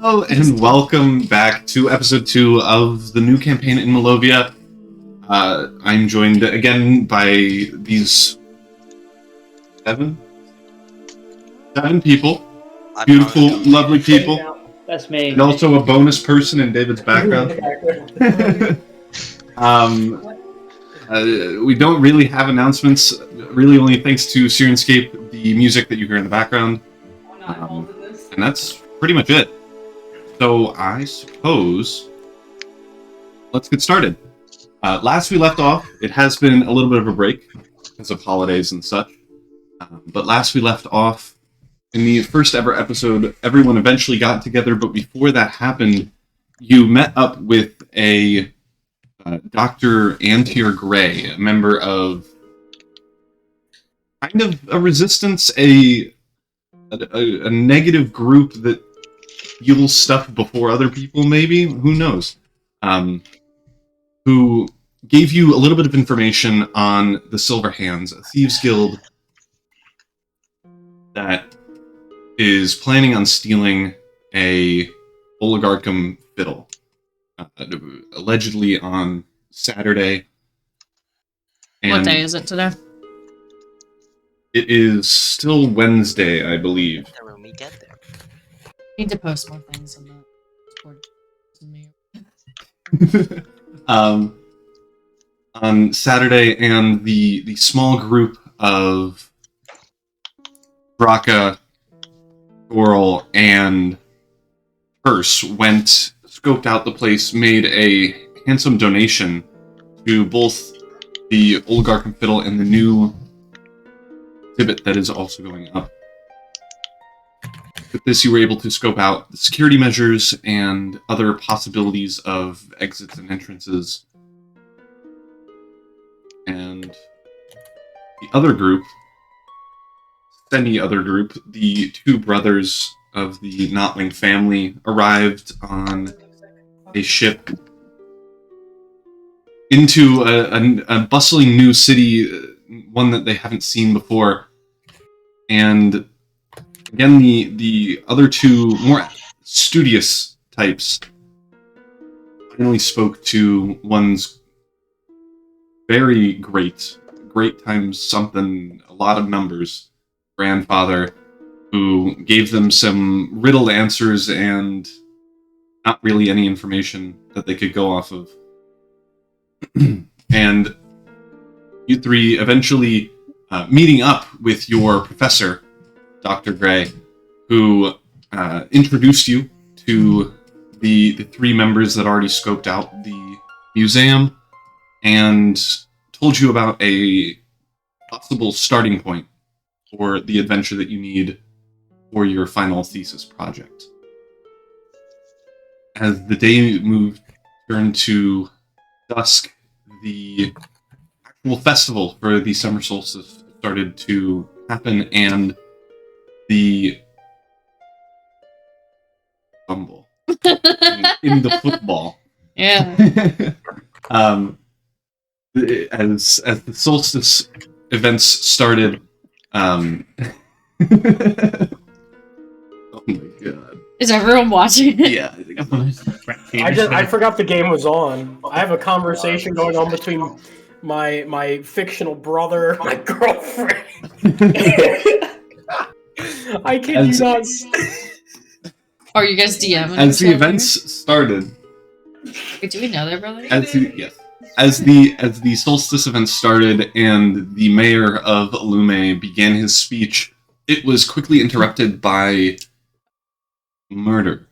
Hello and welcome back to episode 2 of the new campaign in Malovia. I'm joined again by these seven people. Beautiful, lovely people. That's me. And also a bonus person in David's background. We don't really have announcements, really only thanks to Syrinscape, the music that you hear in the background. And that's pretty much it. So I suppose let's get started. Last we left off, it has been a little bit of a break because of holidays and such. But last we left off, in the first ever episode, everyone eventually got together. But before that happened, you met up with a Dr. Antier Gray, a member of kind of a resistance, a negative group that steals stuff before other people, maybe? Who knows? Who gave you a little bit of information on the Silver Hands, a thieves guild that is planning on stealing a oligarchum fiddle, allegedly on Saturday. And what day is it today? It is still Wednesday, I believe. When we get there. Need to post more things on the Discord. On Saturday, and the small group of Draka, Goral, and Purse went, scoped out the place, made a handsome donation to both the Oligarchum Fiddle and the new exhibit that is also going up. With this, you were able to scope out the security measures and other possibilities of exits and entrances. And the other group, semi-other group, the two brothers of the Notwing family arrived on a ship into a bustling new city, one that they haven't seen before. And again, the other two more studious types finally spoke to one's very great times something, a lot of numbers, grandfather, who gave them some riddled answers and not really any information that they could go off of. And you three eventually meeting up with your professor, Dr. Gray, who introduced you to the three members that already scoped out the museum and told you about a possible starting point for the adventure that you need for your final thesis project. As the day turned to dusk, the actual festival for the summer solstice started to happen, and the fumble in the football. Yeah. As the solstice events started, oh my god! Is everyone watching it? Yeah, I forgot the game was on. I have a conversation going on between my fictional brother, my girlfriend. I kid you not. Are you guys DMing? As the events started, Wait, do we know their brother? As the solstice events started and the mayor of Lume began his speech, it was quickly interrupted by murder.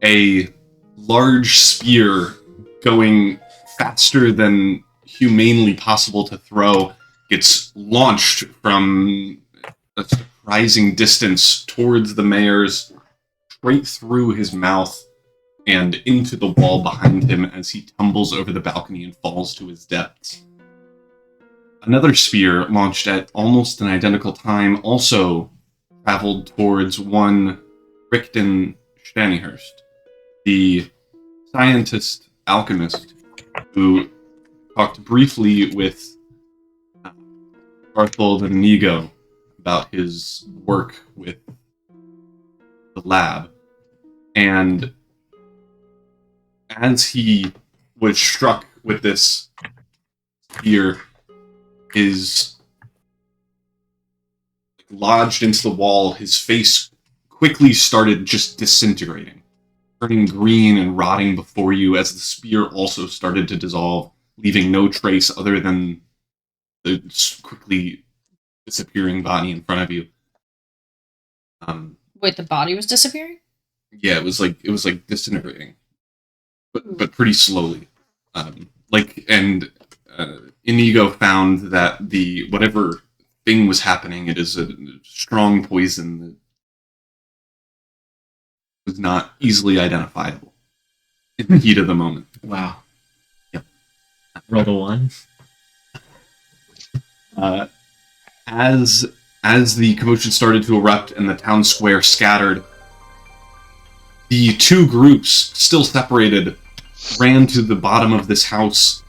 A large spear going faster than humanely possible to throw gets launched from a surprising distance towards the mayor's, straight through his mouth and into the wall behind him as he tumbles over the balcony and falls to his depths. Another spear, launched at almost an identical time, also traveled towards one Richten Stanyhurst, the scientist alchemist who talked briefly with Barthold and Inigo about his work with the lab, and as he was struck with this spear, is lodged into the wall. His face quickly started just disintegrating, turning green and rotting before you as the spear also started to dissolve, leaving no trace other than the quickly disappearing body in front of you. Wait, the body was disappearing? Yeah, it was like disintegrating, but pretty slowly. Inigo found that the whatever thing was happening, it is a strong poison that was not easily identifiable in the heat of the moment. Wow. Yep. Roll the 1. As the commotion started to erupt and the town square scattered, the two groups, still separated, ran to the bottom of this house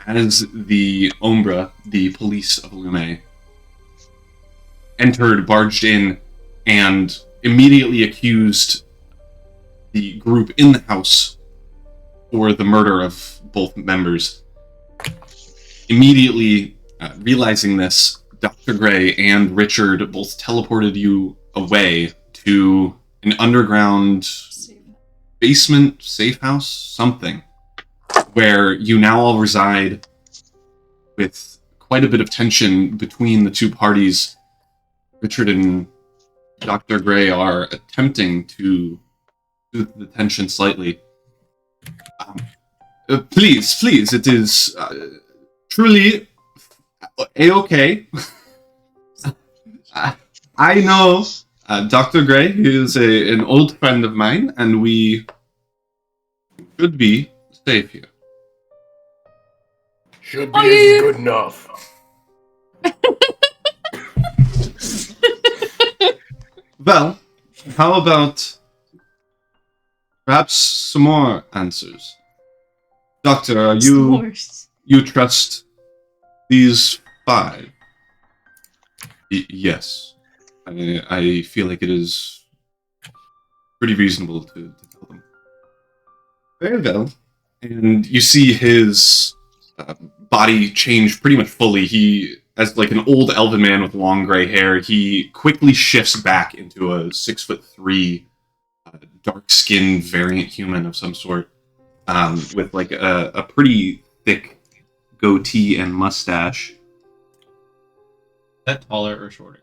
as the Umbra, the police of Lume, barged in, and immediately accused the group in the house for the murder of both members. Immediately realizing this, Dr. Gray and Richard both teleported you away to an underground basement, safe house, something, where you now all reside with quite a bit of tension between the two parties. Richard and Dr. Gray are attempting to soothe the tension slightly. Please, it is truly a-okay. I know Dr. Gray is an old friend of mine, and we should be safe here. Should be isn't good enough. Well, how about perhaps some more answers? Doctor, you trust these 5? Yes. I feel like it is pretty reasonable to tell them. Very well. And you see his body change pretty much fully. He, as like an old elven man with long gray hair, he quickly shifts back into a 6'3", dark-skinned variant human of some sort, with like a pretty thick goatee and mustache. Is that taller or shorter?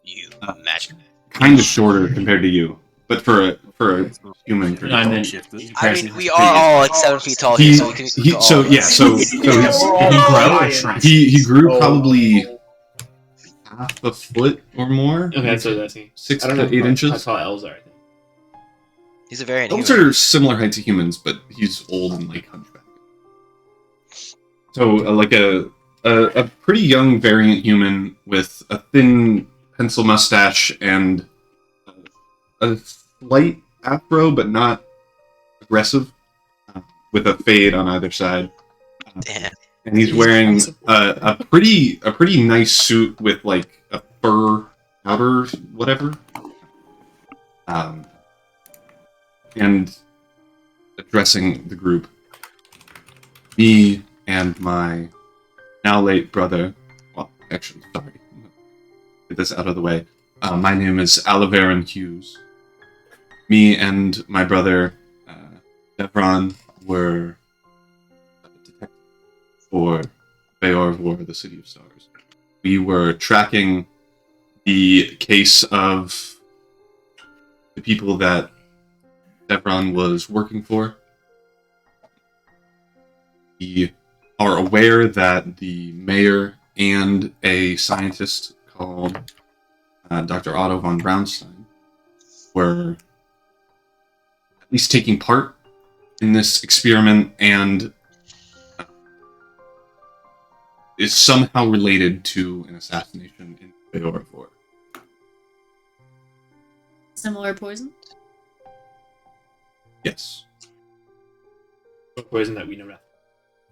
You imagine it. Kind of shorter compared to you, but for a human. No, I meant I mean, we are all like 7 feet tall here, so we can. He grew probably half a foot or more. Okay, that's what I see. 6 to 8 inches. That's how elves are, I think. He's a variant. Elves are similar height to humans, but he's old and like hunchback. So like a pretty young variant human with a thin pencil mustache and a slight afro, but not aggressive, with a fade on either side. Damn. And he's wearing a pretty nice suit with like a fur outer whatever. And addressing the group, me and my now late brother. Well, actually, sorry. Get this out of the way. My name is Aliveran Hughes. Me and my brother, Devron, were detectives for Bayor War, the City of Stars. We were tracking the case of the people that Devron was working for. We are aware that the mayor and a scientist called Dr. Otto von Braunstein were at least taking part in this experiment and is somehow related to an assassination in Bayor War. Similar poison? Yes. Poison that we know nothing.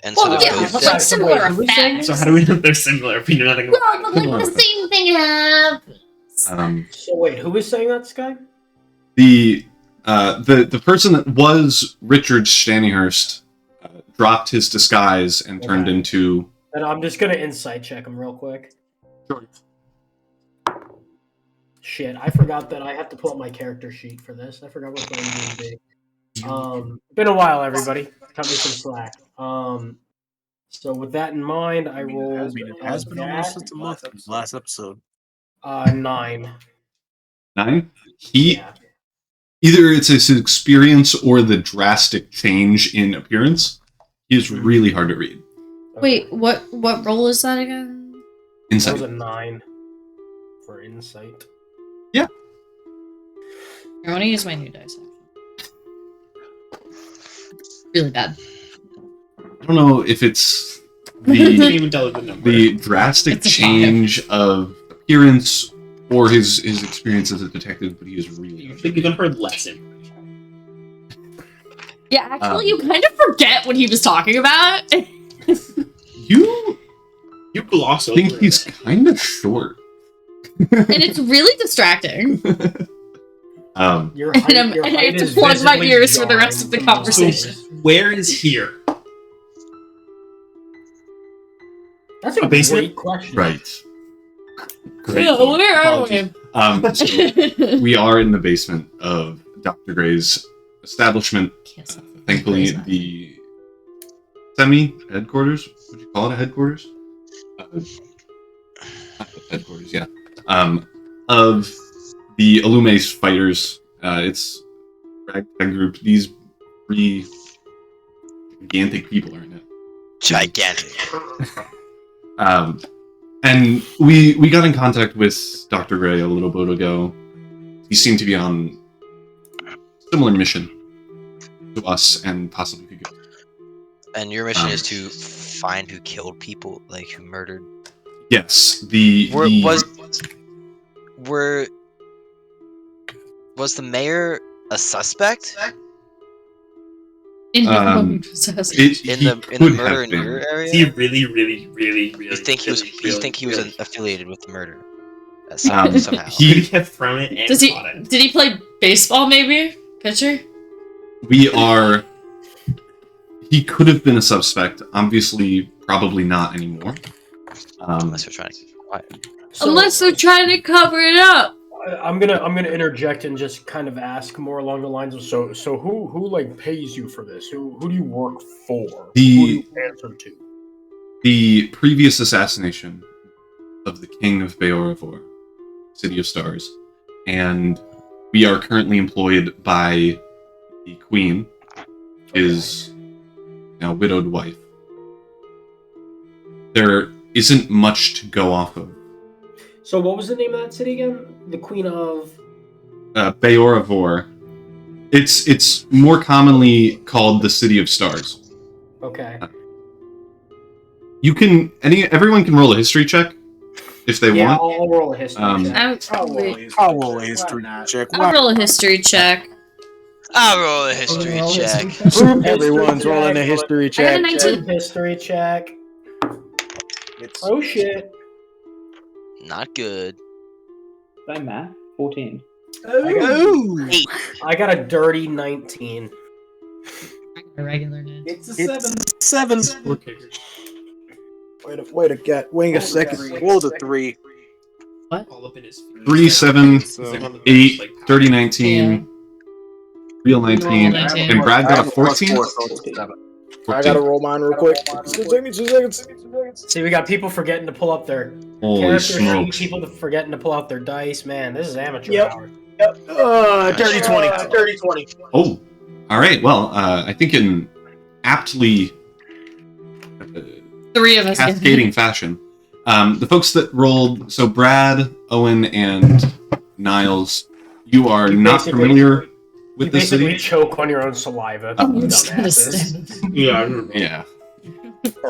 And Well, so yeah, there's but like similar effects. So how do we know they're similar if we know nothing about Well, but like the same thing happens. So wait, who is saying that, Sky? The person that was Richard Stanihurst dropped his disguise and turned into. And I'm just gonna insight check him real quick. Sure. Shit, I forgot that I have to pull up my character sheet for this. I forgot what my name be. Been a while, everybody. Cut me some slack. So with that in mind, I rolled. It has been almost since a month since last episode. 9. 9? Yeah. Either it's his experience or the drastic change in appearance. He is really hard to read. Wait, what role is that again? That Insight. was a 9 for insight. Yeah. I want to use my new dice. Really bad. I don't know if it's You can't the even tell the number. the drastic It's a change of appearance or his experience as a detective, but he is really. I think you're gonna heard less information. Yeah, actually, you kind of forget what he was talking about. You You gloss over. think he's it. kind of short. And it's really distracting. Your And, height, your and I height have to is plug my visibly ears for the rest of the jarring from conversation. So, where is here? That's a A basement? great question. Right. Yeah, where are Apologies. we? So we are in the basement of Dr. Gray's establishment. Yes. Thankfully, the semi-headquarters. Would you call it a headquarters? Headquarters, yeah. Of the Illumes fighters. It's a ragtag group. These 3 gigantic people are in it. Gigantic. And we got in contact with Dr. Gray a little bit ago. He seemed to be on a similar mission to us and possibly could go. And your mission is to find who killed people, like who murdered. Yes, Was the mayor a suspect In Um, the in the murder in your area? Is he really, really, really, really? You think he was? You think he was really? affiliated with the murder? Um, Somehow. Could he have thrown it and Does he? caught it? Did he play baseball? Maybe pitcher. we are. He could have been a suspect. Obviously, probably not anymore. Unless we're trying to keep it quiet. So, Unless they're trying to cover it up. I'm gonna interject and just kind of ask more along the lines of so who like pays you for this? Who do you work for? Who do you answer to? The previous assassination of the King of Beoravor, City of Stars, and we are currently employed by the Queen, his now widowed wife. There isn't much to go off of. So what was the name of that city again? The Queen of Beoravor. It's more commonly called the City of Stars. Okay. You can everyone can roll a history check if they Yeah, want. I'll roll a history check. I'll roll a history check. I'll roll a history check. I'll roll a history Roll a check. history check. Everyone's rolling a history I got check. a 19. Group history check. Oh shit. Not good. Same math. 14. Ooh. I got a dirty 19. A regular net. It's a It's 7. 7. We're kickers. Wait a get. Wait a second. Roll a 3. All up in his feet. 3, 7, He's like one of those, 8, like, 30, 19, real 19, 19. and Brad got a 14? I gotta roll mine real quick. It's gonna take me 2 seconds. See, we got people forgetting to pull up their Holy character sheet, smokes. people forgetting to pull out their dice. Man, this is amateur Yep. hour. Dirty 20. Dirty 20. Oh, all right. Well, I think in aptly 3 of us. get cascading fashion, the folks that rolled, so Brad, Owen, and Niles, you are You not basically- familiar You with the basically city. choke on your own saliva. I'm just gonna dumbasses. stand. Yeah, I remember. Yeah.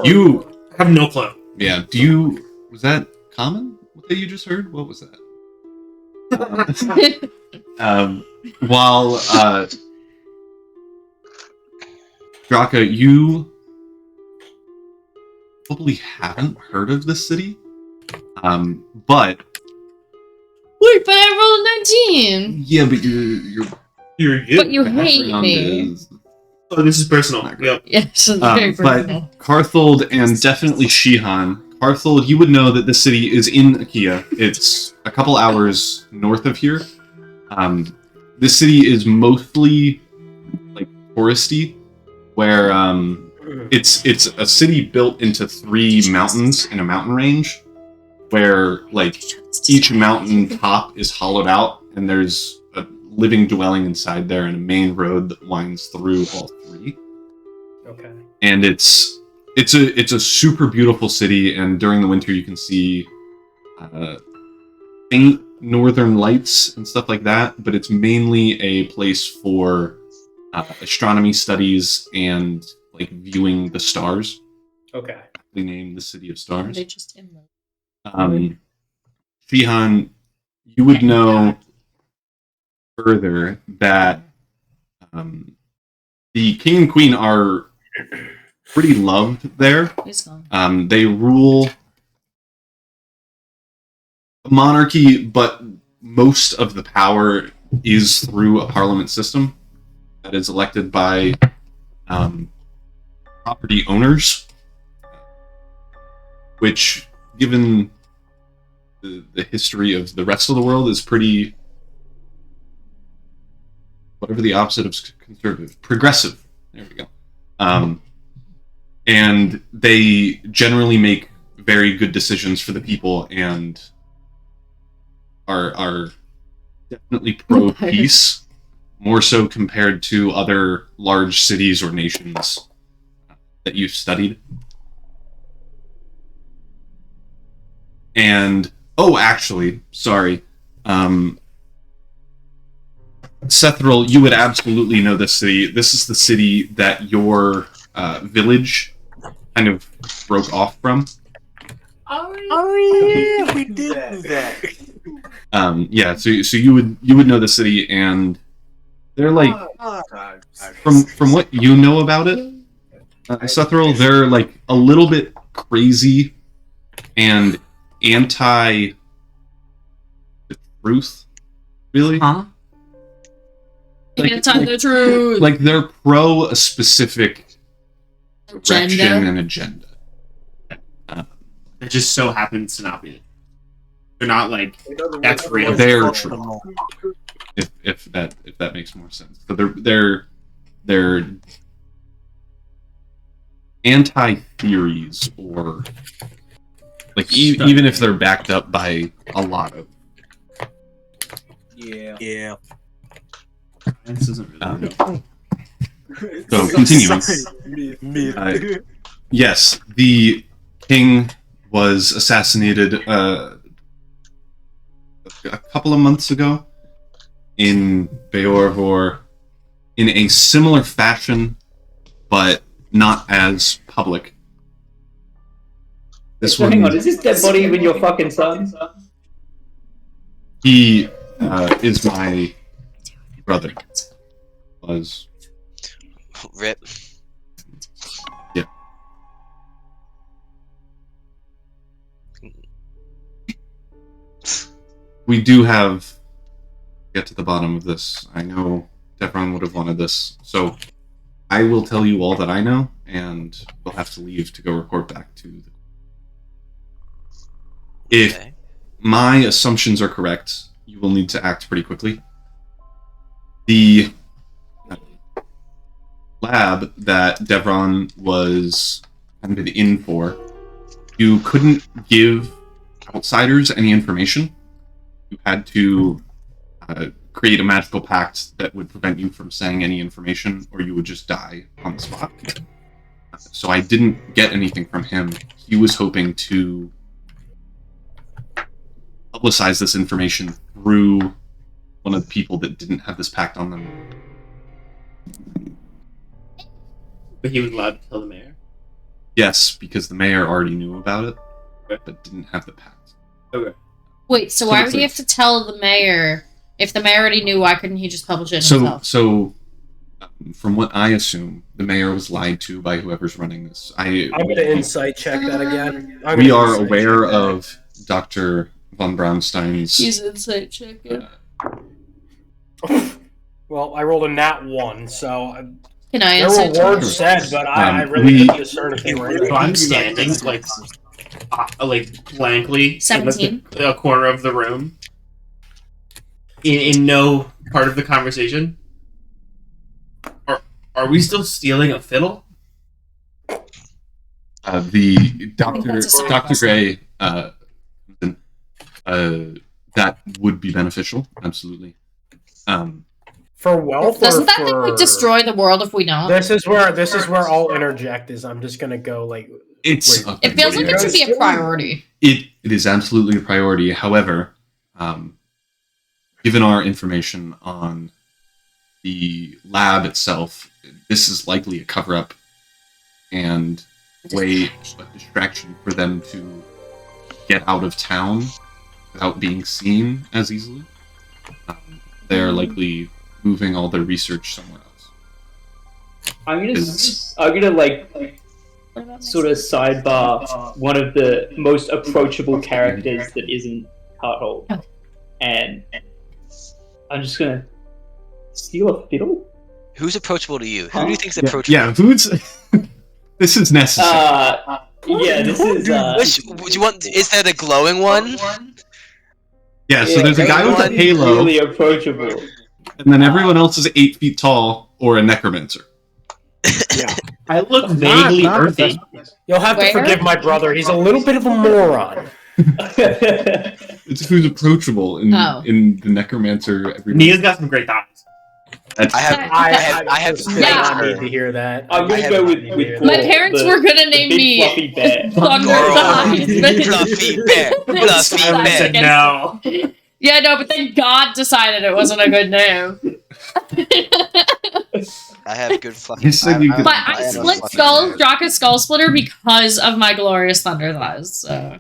You, I have no clue. yeah. Do you? Was that common? What that you just heard? What was that? While Draka, you probably haven't heard of this city, but Wait, but I rolled a 19. Yeah, but your You're good. But you hate background me. is Oh, this is personal. Not great. Yep. Yes, it's very but personal. Carthold and definitely Shihan. Carthold, you would know that the city is in Achaia. It's a couple hours north of here. This city is mostly like touristy, where it's a city built into 3 mountains in a mountain range, where like each mountain top is hollowed out, and there's a living dwelling inside there and a main road that winds through all 3. Okay. And it's a super beautiful city, and during the winter you can see faint northern lights and stuff like that, but it's mainly a place for astronomy studies and like viewing the stars. Okay. They named the City of Stars. They just Shihan, you would know further that the king and queen are pretty loved there. He's gone. They rule a monarchy, but most of the power is through a parliament system that is elected by property owners, which, given the history of the rest of the world, is pretty, whatever the opposite of conservative, progressive. There we go. And they generally make very good decisions for the people and are definitely pro-peace, more so compared to other large cities or nations that you've studied. And, oh, actually, sorry. Sethril, you would absolutely know this city. This is the city that your village kind of broke off from. Oh yeah, we did do that. Yeah, so you would know the city, and they're like, from what you know about it, Sethril, they're like a little bit crazy and anti the truth, really. Huh? Anti the truth. Like they're pro a specific direction and agenda. It just so happens to not be it. They're not like that's real. They're true. If that makes more sense. So they're anti-theories, or like even if they're backed up by a lot of Yeah. This isn't really real. so continuing. Yes, the king was assassinated a couple of months ago in Beorvor in a similar fashion, but not as public. This So hang on, one, is this dead body even your fucking son? he is my brother. Was Rip. yeah. We do have get to the bottom of this. I know Devron would have wanted this, so I will tell you all that I know, and we'll have to leave to go report back to the... If Okay. my assumptions are correct, you will need to act pretty quickly. The lab that Devron was kind of in for, you couldn't give outsiders any information. You had to create a magical pact that would prevent you from saying any information, or you would just die on the spot. So I didn't get anything from him. He was hoping to publicize this information through one of the people that didn't have this pact on them. But he was allowed to tell the mayor. Yes, because the mayor already knew about it, but didn't have the pact. Okay. Wait, so why would he have to tell the mayor? If the mayor already knew, why couldn't he just publish it himself? So, from what I assume, the mayor was lied to by whoever's running this. I'm gonna insight check that again. We are aware of Dr. von Braunstein's. He's insight check. Yeah. Well, I rolled a nat 1, so Can I there were insight check? words said, but I really couldn't discern if they were. So I'm standing like blankly 17. in the corner of the room, in no part of the conversation. Are we still stealing a fiddle? The that's a Dr. Gray, that would be beneficial, absolutely. For wealth, Doesn't or that thing like destroy the world if we don't? This is where I'll interject. Is I'm just gonna go like It's Wait. It feels like it should be a priority. It is absolutely a priority. However, given our information on the lab itself, this is likely a cover-up and a distraction for them to get out of town without being seen as easily. They're likely moving all their research somewhere else. I'm gonna like sort of sidebar one of the most approachable characters that isn't Hearthold, Okay. and I'm just gonna steal a fiddle. Who's approachable to you? Who do you think's approachable? Yeah, who's... This is necessary. Yeah, this is. Which, do you want? Is there the glowing one? Yeah, so there's a guy with a everyone halo, really approachable. and then everyone else is 8 feet tall or a necromancer. Yeah. I look vaguely Not the earthy. best. you'll have to Where? forgive my brother. He's a little bit of a moron. It's who's approachable in Oh. in the necromancer. Everybody. Nia's got some great thoughts. I have. I have. Yeah. I need to hear that. I'm gonna I go have- with My parents were gonna the name big me fluffy bear. Thunder Girl. the Heisman. Fluffy bear. Fluffy I bear. said no. Yeah, no, but then God decided it wasn't a good name. I have good fluffy. You said you could- But I I am a split fluffy skulls, bear. Draka Skull Splitter, because of my glorious thunder thighs. So.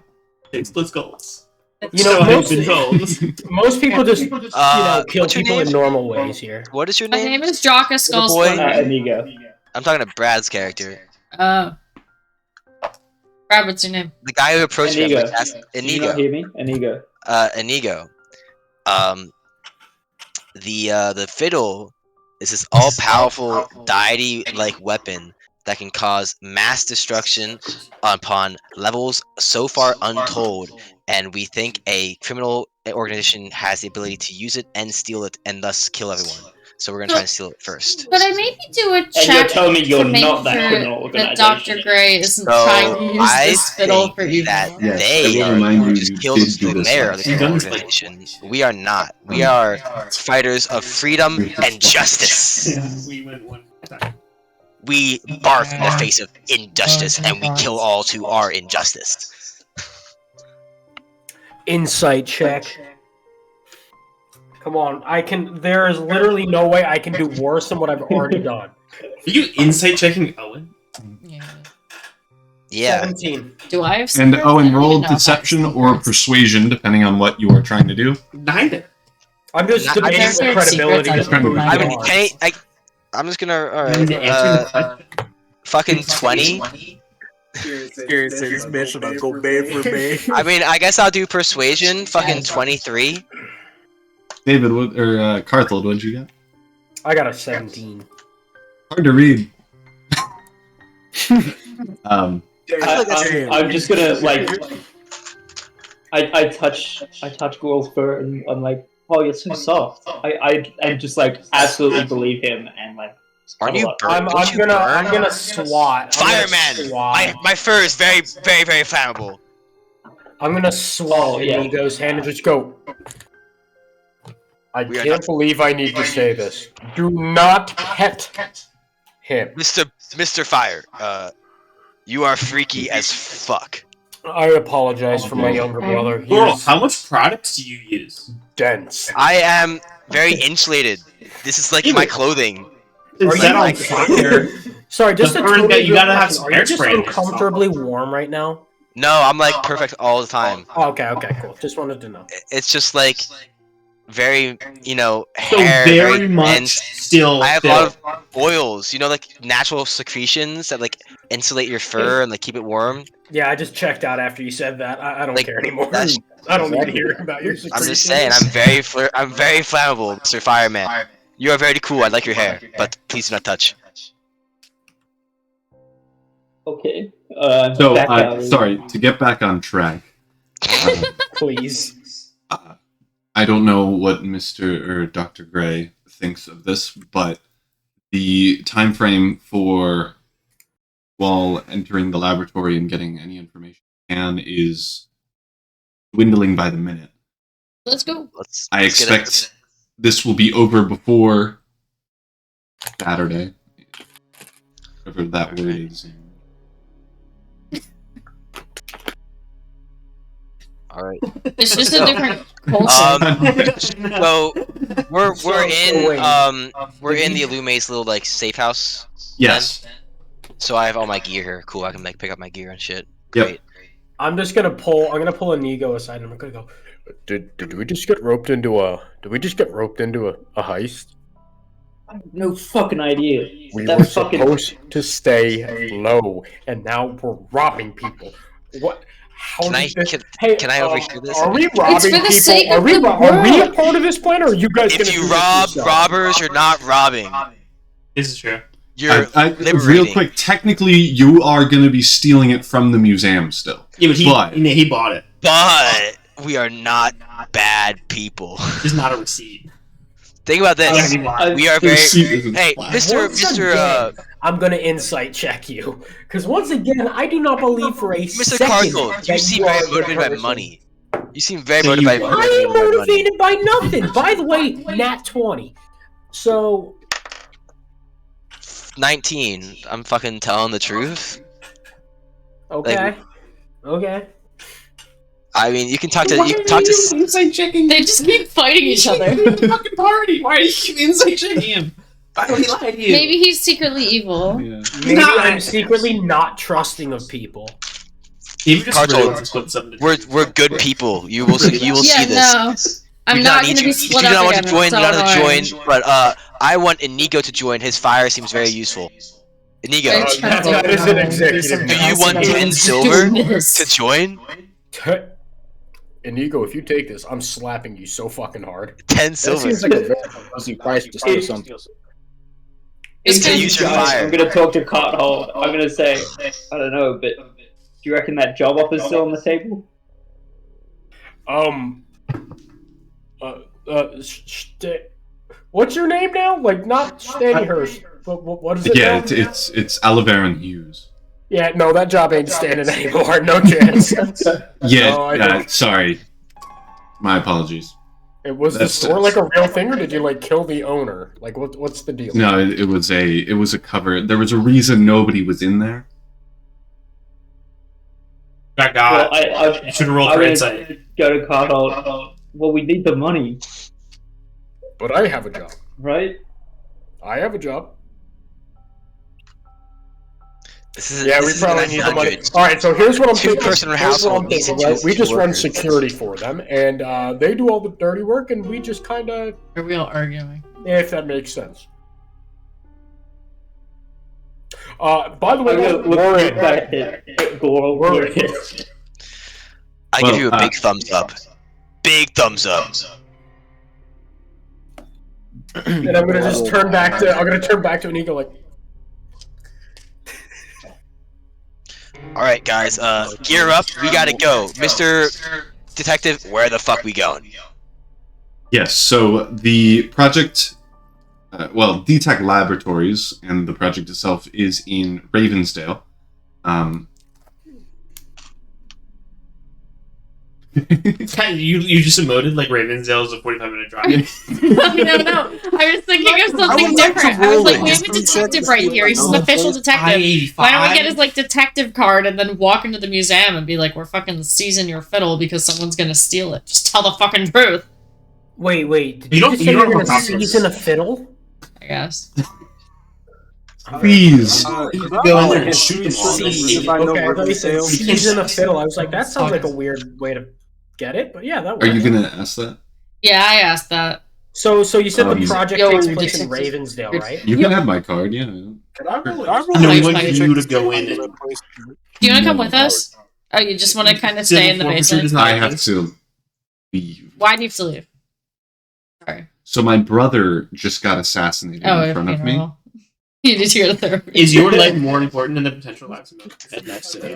It splits goals. You know, So I've been told. most people just kill what's your people name? in normal ways here. What is your My name? name is Draka Skull boy. Splitter. Amigo. I'm talking to Brad's character. Oh. Brad, what's your name? The guy who approached me. I'm Inigo. like, ask- Can you not Inigo. hear me? Inigo. Inigo. The fiddle is this all-powerful deity-like weapon that can cause mass destruction upon levels so far untold, and we think a criminal organization has the ability to use it and steal it and thus kill everyone. So we're gonna try and steal it first. Could I maybe do a And you're check telling me you're to make not that criminal sure that organization? Dr. Gray isn't So trying to use I this fiddle think for evil? that Yes, I they will are remind who you, just you killed did do the this mayor of once. the criminal organization. We are not. We are fighters of freedom and justice. We went one time. We bark in the face of injustice and we kill all to our injustice. Insight check. Come on, I can. There is literally no way I can do worse than what I've already done. Are you insight checking Owen? Yeah. Yeah. 17. Do I have And secrets? Owen, I don't roll even know if I have deception or secrets. persuasion, depending on what you are trying to do. Neither. I'm just I debating just the heard credibility secrets, of I who don't you know. I mean, are. I'm just gonna. You need to answer the Alright. question. Fucking 20. Experience mission. I'll go bay for bay. I mean, I guess I'll do persuasion. Fucking 23. David, what, or Carthel, what'd you get? I got a 17. Hard to read. um, I'm just gonna like. I touch Ghoul's fur and I'm like, oh, you're so soft. I just like absolutely believe him and like. Aren't you cuddle burnt? up. Don't you burn? I'm gonna swat. I'm gonna Fireman! swat. My fur is very, very, very flammable. I'm gonna swallow yeah. Inigo's hand and just go. I We are can't not- believe I need to say this. Do not pet him. Mr. Fire, you are freaky as fuck. I apologize for my younger brother. Girl, He's how much products do you use? dense. I am very insulated. This is like my clothing. Are Is you that on like fire? Sorry, just The a fur's totally got- you gotta good have question. Are you just hairspray in it. uncomfortably warm right now? No, I'm like perfect all the time. Oh, okay, cool. Just wanted to know. It's just like very, So hair, very much dense. still. I have a lot of oils, like natural secretions that like insulate your fur and like keep it warm. Yeah, I just checked out after you said that. I don't Like, care anymore. that's- I don't need to hear about your I'm secretions. just saying, I'm very flammable, Mr. Fireman. You are very cool. I like your hair, but please do not touch. Okay. So, back out. sorry, to get back on track. Please. I don't know what Mr. or Dr. Gray thinks of this, but the time frame for while entering the laboratory and getting any information is dwindling by the minute. Let's go. I expect this will be over before Saturday, whatever that word is. All right. It's just a different culture. So we're wait. in the Illume's little like safe house. Yes. So I have all my gear here. Cool. I can like pick up my gear and shit. Yep. Great. I'm gonna pull Inigo aside and I'm gonna go, Did we just get roped into a heist? I have no fucking idea. We That were fucking- supposed to stay low, and now we're robbing people. What? How Can I did this? can, Hey, can I overhear this? Are we It's robbing for the people? sake Are of we the are we a world. part of this plan, or are you guys gonna If you do this rob yourself? robbers, you're not robbing. This is true. You're Real liberating. quick, technically, you are going to be stealing it from the museum still. Yeah, but But- he bought it. But we are not bad people. There's not a receipt. Think about this. We are very. Hey, Mr. Once Mr. again, I'm gonna insight check you, because once again, I do not believe for a Mr. second Cardinal, that you seem are very the motivated by person. money. You seem very So motivated I am by money. motivated by nothing. By the way, nat 20. So 19. I'm fucking telling the truth. okay, okay. I mean, you can talk to. You can talk to. inside checking. They just keep fighting each other. Fucking party. Why are you keep inside checking him? Why would he lie to you? Maybe he's secretly evil. Yeah. Maybe not. I'm secretly not trusting of people. He just Cartel. really wants to put something to We're good people. You will see. You will Yeah, see this. no. I'm We do not need gonna you. be You split do up not want again. to join. It's You so do not annoying. join. But I want Inigo to join. His fire seems very useful. Inigo, Are you trying to That is an executive. do you want 10 silver to join? Inigo, if you take this, I'm slapping you so fucking hard. 10 That silver. seems like a very easy price to steal something. It's To good. use your Guys, fire. I'm gonna talk to Carthole. I'm gonna say, I don't know, but do you reckon that job offer's still on the table? What's your name now? Like not Stanyhurst, but what is it? Yeah, now? it's Oliveran Hughes. Yeah, no, that job ain't standing anymore. No chance. Yeah, No, I don't. sorry. My apologies. It was the That's- store like a real thing, or did you like kill the owner? Like, what's the deal? No, it was a cover. There was a reason nobody was in there. Got Well, got. I You should have rolled I'm for gonna insight. go to Carthole. Well, we need the money, But I have a job. right? I have a job. This is Yeah, this we is probably need the money. 900. All right, so here's what I'm thinking. Two-person Here's what household I'm needs thinking, two right? We just run workers. security for them, and they do all the dirty work, and we just kind of, Are we all arguing? if that makes sense. By the way, I'm gonna look Warren, back at Goral. Warren. I Well, give you a big thumbs up. Big thumbs up. And I'm gonna just turn back to. I'm gonna turn back to Inigo like. All right, guys. Gear up. We gotta go, Mr. Detective. Where the fuck we going? Yes, so the project, DTEC Laboratories and the project itself is in Ravensdale. You just emoted like Ravensdale is a 45-minute drive. No. I was thinking of something different. I was like, we have a detective right here. He's an official detective. Why don't we get his like detective card and then walk into the museum and be like, we're fucking seizing your fiddle because someone's gonna steal it. Just tell the fucking truth. Wait. Did You you, don't- just you say don't you're have gonna a copy of season a this. fiddle? I guess. Please. Go in there and shoot them all. Okay, I thought you said season a fiddle. I was like, that sounds like a weird way to get it, but yeah, that Are works. you gonna ask that? Yeah, I asked that. So you said the project Yo, takes you're place in just- Ravensdale, right? You can have my card, yeah. Can I roll No, we Nice, want nice. you to go in and Do you want to come with us? Oh, you just want to kind of stay in the basement? I have to leave. Why do you have to leave? Sorry. So my brother just got assassinated in front of me. funeral. You need to go to therapy. Is your life more important than the potential lives of the next city?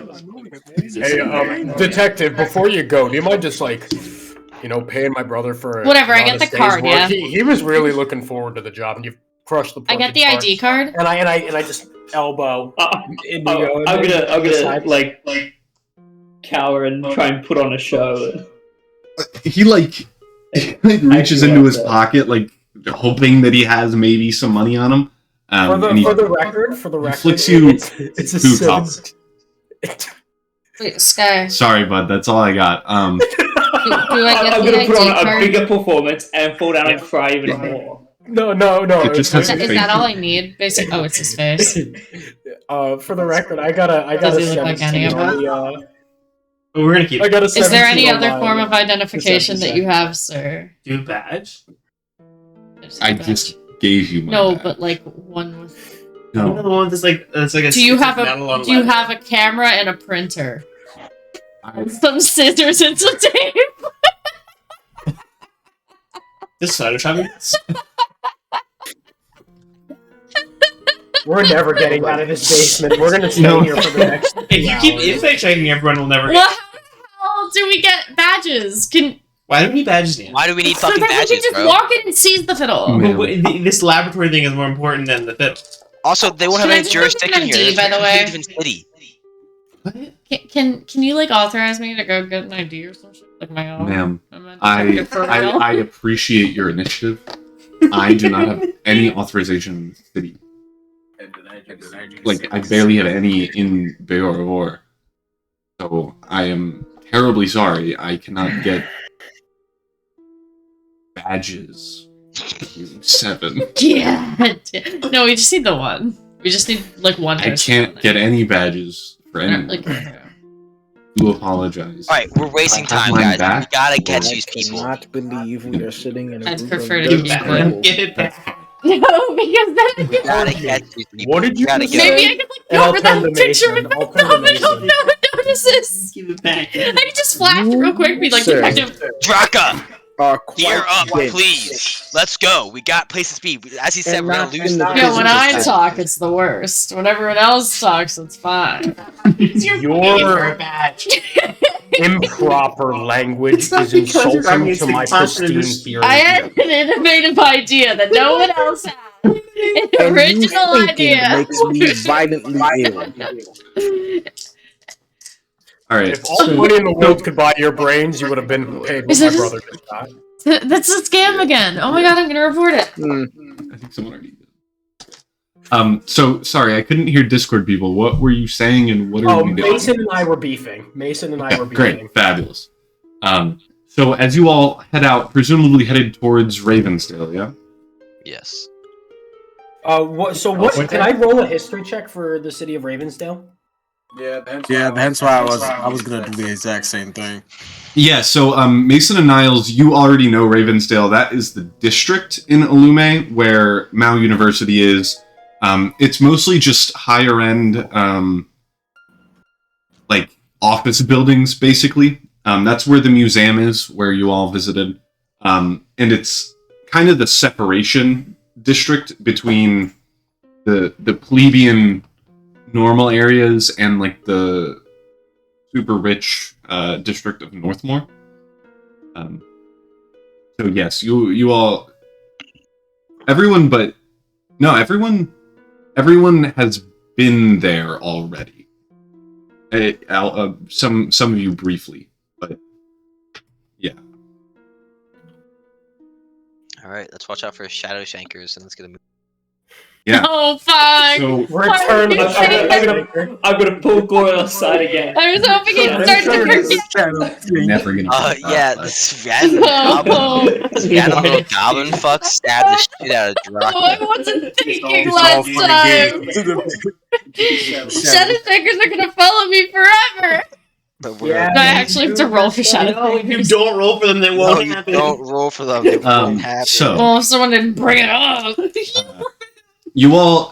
Hey, detective, before you go, do you mind just paying my brother for Whatever, I an get honest the day's card, work? yeah. He was really looking forward to the job, and you've crushed the. I get the perfect ID card. part. And I just elbow. I'm gonna like cower and try and put on a show. He reaches into his pocket, hoping that he has maybe some money on him. For the record, flicks you it's a two 7. dollars. Wait, Sky. Sorry, bud. That's all I got. Do I get I'm the gonna put ID on a card? bigger performance and fall down and cry even more. No. It just has Is that all I need? Basically, oh, it's his face. For the record, I got Does a he look like any of them? We're gonna keep. I got a Is there any 17 other on form my of identification that you perception have, sir? Do you have a badge? I just gave you my No, badge. but like one with. No. The one that's like a. Do you have metal on Do you leather. have a camera and a printer? I- Some scissors and some tape. This photoshopping? We're never getting out of this basement. We're gonna stay No. here for the next. If you keep 2 hours. insight checking, everyone will never Well, get. how the hell do we get badges? Why do we need badges, Dan? Why do we need So fucking then we badges, can just bro? walk in and seize the fiddle. Man. This laboratory thing is more important than the fiddle. Also, they won't Can have I any just look at jurisdiction an here. ID, by the It's a way? different city. What? Can you like authorize me to go get an ID or some shit like my own? Ma'am, I'm a I detective for real. appreciate your initiative. I do not have any authorization in the city. I barely have any in Beor. So I am terribly sorry. I cannot get badges. 7. Yeah. No, we just need the one. We just need like one. I person can't on get it. any badges for anyone. Like, Do apologize. Alright, we're wasting I have time, mine guys. back. We gotta catch I these people. Not believe we are sitting in a I'd group prefer of to dirty be back. people. Get it back. no, because then We gotta catch these people. What did you We gotta just get maybe say? I could like And I'll cover turn that to picture Mason. with my I'll turn to thumb and hope Mason. no one notices. Give it back. I could just flash real quick, be like, Sir. detective. Draka, Are gear quite up, dense. please. Let's go. We got places to be. As he said, And we're not gonna lose in the the Yeah, when I business. talk, it's the worst. When everyone else talks, it's fine. Your improper language is insulting to my pristine theory. I had an innovative idea that no one else had. An And original you thinking idea. makes me violently ill. Alright. If all the money in the world could buy your brains, you would have been paid what Is my it- brother just got. That's a scam again. Oh my god, I'm gonna report it. I think someone already did. So sorry, I couldn't hear Discord people. What were you saying and what are Oh, we doing? Mason and I were beefing. Great, fabulous. So as you all head out, presumably headed towards Ravensdale, yeah? Yes. What? Can I roll a history check for the city of Ravensdale? Yeah, that's why I was gonna do the exact same thing. Yeah, so Mason and Niles, you already know Ravensdale. That is the district in Illume where Mao University is. It's mostly just higher end, office buildings, basically. That's where the museum is, where you all visited. And it's kind of the separation district between the plebeian normal areas and the super rich district of Northmore. So yes, you all, everyone has been there already. Some of you briefly, but yeah. All right, let's watch out for shadow shankers and let's get a move. Yeah. Oh fuck! So Return. I'm gonna pull Goyle aside again. I was hoping he'd start to forget. never gonna. Yeah, this random little goblin fuck stabbed the shit out of Draka. Oh, I wasn't thinking It's all last for the time. game. Shadow Shakers are gonna follow me forever. But Yeah, I actually have to roll for shadow No, if you fingers. don't roll for them, they no, won't you happen. don't roll for them. They won't happen. so Well, if someone didn't bring it up. you all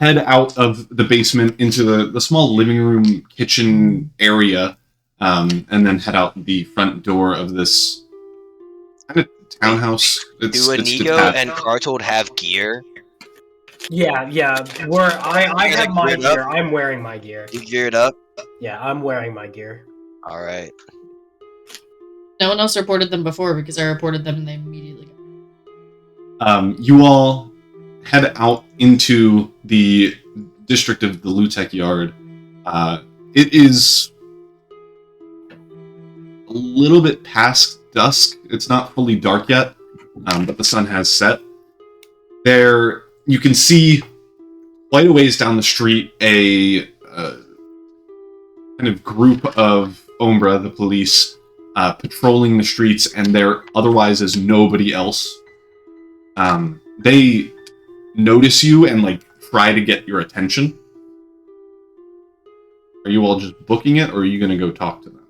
head out of the basement into the small living room kitchen area, and then head out the front door of this kind of townhouse. Do Inigo and Cartold have gear? Yeah. I have my gear. I'm wearing my gear. You geared up? Yeah, I'm wearing my gear. All right. No one else reported them before because I reported them and they immediately got You all head out into the district of the Lutek Yard. It is a little bit past dusk. It's not fully dark yet, but the sun has set. There, you can see quite a ways down the street a kind of group of Umbra, the police, patrolling the streets, and there otherwise is nobody else. They notice you and like try to get your attention. Are you all just booking it, or are you going to go talk to them?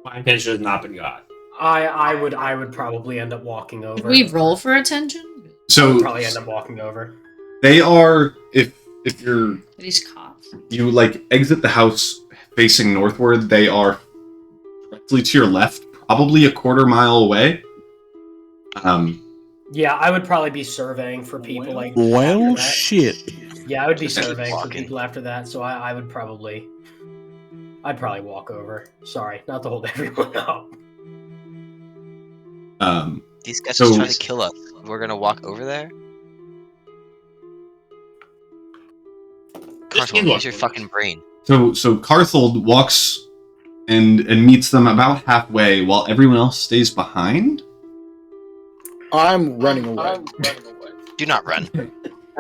My intention has not been got. I would probably end up walking over. Did we roll for attention? So probably end up walking over. they are, if you're Are these cops? you like exit the house facing northward, they are directly to your left, probably a quarter mile away. Yeah, I would probably be surveying for people like. Well, after that. shit. Yeah, I would be Just keep surveying for walking. people after that, so I'd probably walk over. Sorry, not to hold everyone up. These guys So- just trying to kill us. We're gonna walk over there? Cartold, use your fucking brain. So Carthold walks and meets them about halfway, while everyone else stays behind. I'm running away. Do not run.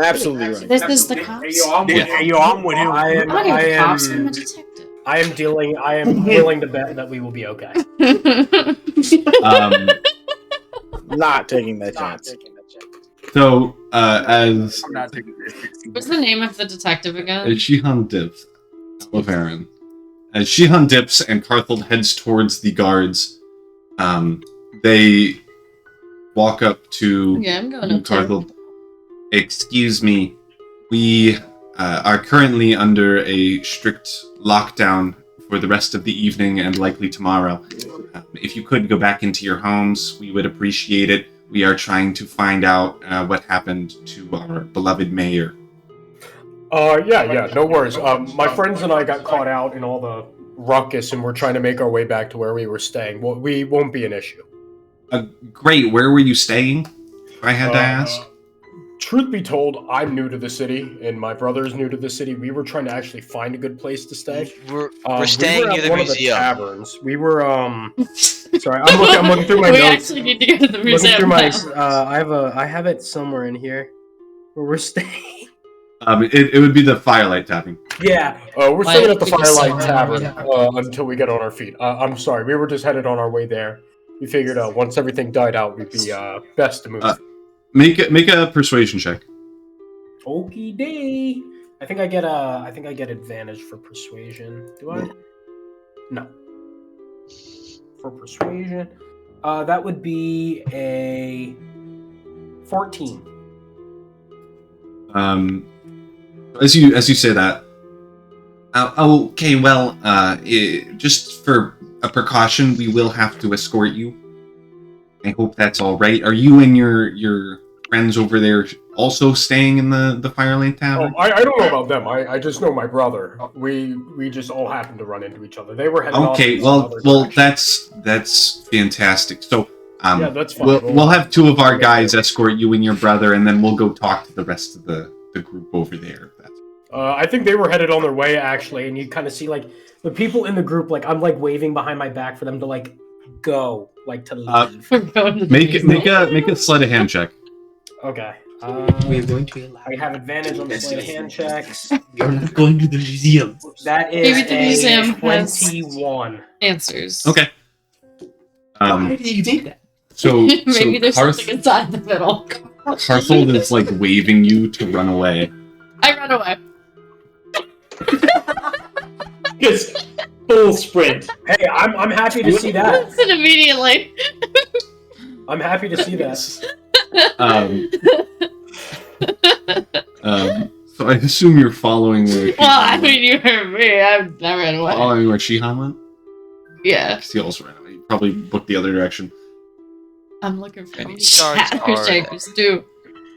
Absolutely running. This is the cops. Yeah. I'm with him. I'm not even the cops, I'm a detective. I am willing to bet that we will be okay. Not taking that chance. So as I'm not taking this. What's the name of the detective again? Shihan dips, Lavarin. As Shihan dips and Carthold heads towards the guards, they walk up to Yeah, I'm going up too. Carthold. Excuse me, we are currently under a strict lockdown for the rest of the evening and likely tomorrow. If you could go back into your homes, we would appreciate it. We are trying to find out what happened to our beloved mayor. Yeah, no worries. My friends and I got caught out in all the ruckus, and we're trying to make our way back to where we were staying. Well, we won't be an issue. Great, where were you staying? If I had to ask. Truth be told, I'm new to the city, and my brother's new to the city. We were trying to actually find a good place to stay. We're We staying were near at the one of the museum. taverns. We were Sorry, I'm looking through my We notes. actually need to go to the Looking museum through my, now. I have it somewhere in here where we're staying. It would be the Firelight Tavern. Yeah, We're staying at the Like, it's Firelight so Tavern random. until we get on our feet. I'm sorry, we were just headed on our way there. We figured once everything died out, we'd be best to move. Make a persuasion check. okie day. I think I get advantage for persuasion. Do I? No. For persuasion, that would be a 14. As you say that. Okay, well, just for a precaution, we will have to escort you. I hope that's all right. Are you and your friends over there also staying in the Firelight Tavern? I don't know about them. I just know my brother. We just all happened to run into each other. They were headed off Okay, in some well, other well, direction. that's fantastic. So, Yeah, that's fine. we'll have two of our guys escort you and your brother, and then we'll go talk to the rest of the group over there. I think they were headed on their way actually, and you kind of see like the people in the group. Like I'm like waving behind my back for them to like go, like to leave. We're going to the Make museum. a sleight of hand check. Okay. We're going to allow. I have advantage on sleight of hand checks. You're not going to the museum. That is Maybe the museum a has- 21. Answers. Okay. Why did you think that? So Maybe there's Carth- something inside the middle. Carthold is like waving you to run away. I run away. Just full sprint. Hey, I'm happy to see that. Listen immediately. I'm happy to see that. So I assume you're following where. Well, I mean, you heard me. I ran away. Following where Shihan went. Yeah. He also ran away. He probably booked the other direction. I'm looking for Any these stars shadow are- shapers too.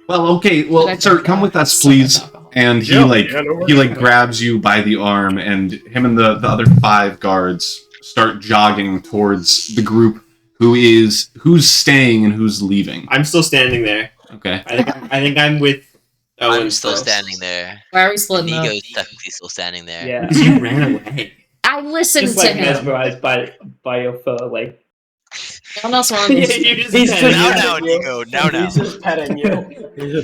Well, okay. Well, Should I sir, take come that? with us, Some please. alcohol. And he No worries. grabs you by the arm, and him and the other 5 guards start jogging towards the group who's staying and who's leaving. I'm still standing there. Okay. I think I'm with. Owen I'm still standing there. Why are we splitting up? Nico's technically still standing there. Yeah. Because you ran away. I listened Just to like him. mesmerized by your fur, like. No one else wanted Yeah, to. you just He's said just- Now, it. now, Nico. Now. He's just petting you.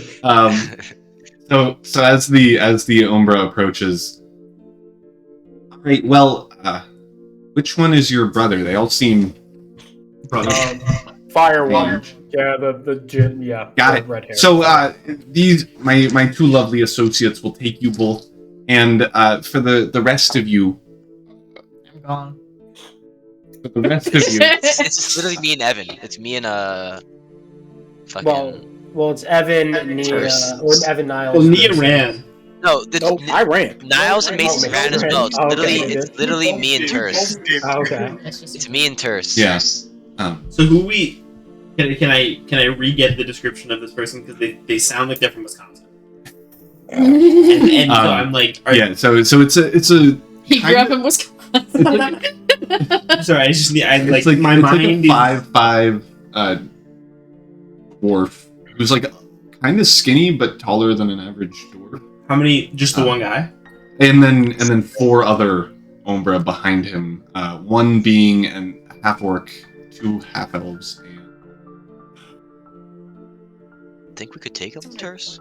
So as the Umbra approaches, all right. Well, which one is your brother? They all seem Fire one. Yeah, the gin. Yeah. got the it. Red hair. So these my 2 lovely associates will take you both, and for the rest of you, I'm gone. for the rest of you, It's literally me and Evan. It's me and fucking. Well, it's Evan, Nia, Terse. or Evan Niles. Well, Nia ran. No, No, I ran. Niles and Mason Oh, ran as Mason well. ran. It's Oh, literally, okay. it's literally me and Terse. Oh, okay. It's just It's me and Terse. yeah. So who we? Can I re-get the description of this person because they sound like they're from Wisconsin. And so I'm like, Yeah. So it's a He grew up in Wisconsin. sorry, it's like my it's mind like is. a 5'5" dwarf who's like kind of skinny but taller than an average dwarf. How many? Just the one guy? And then 4 other Umbra behind him. One being an half orc, 2 half elves, and Think we could take him, Terse?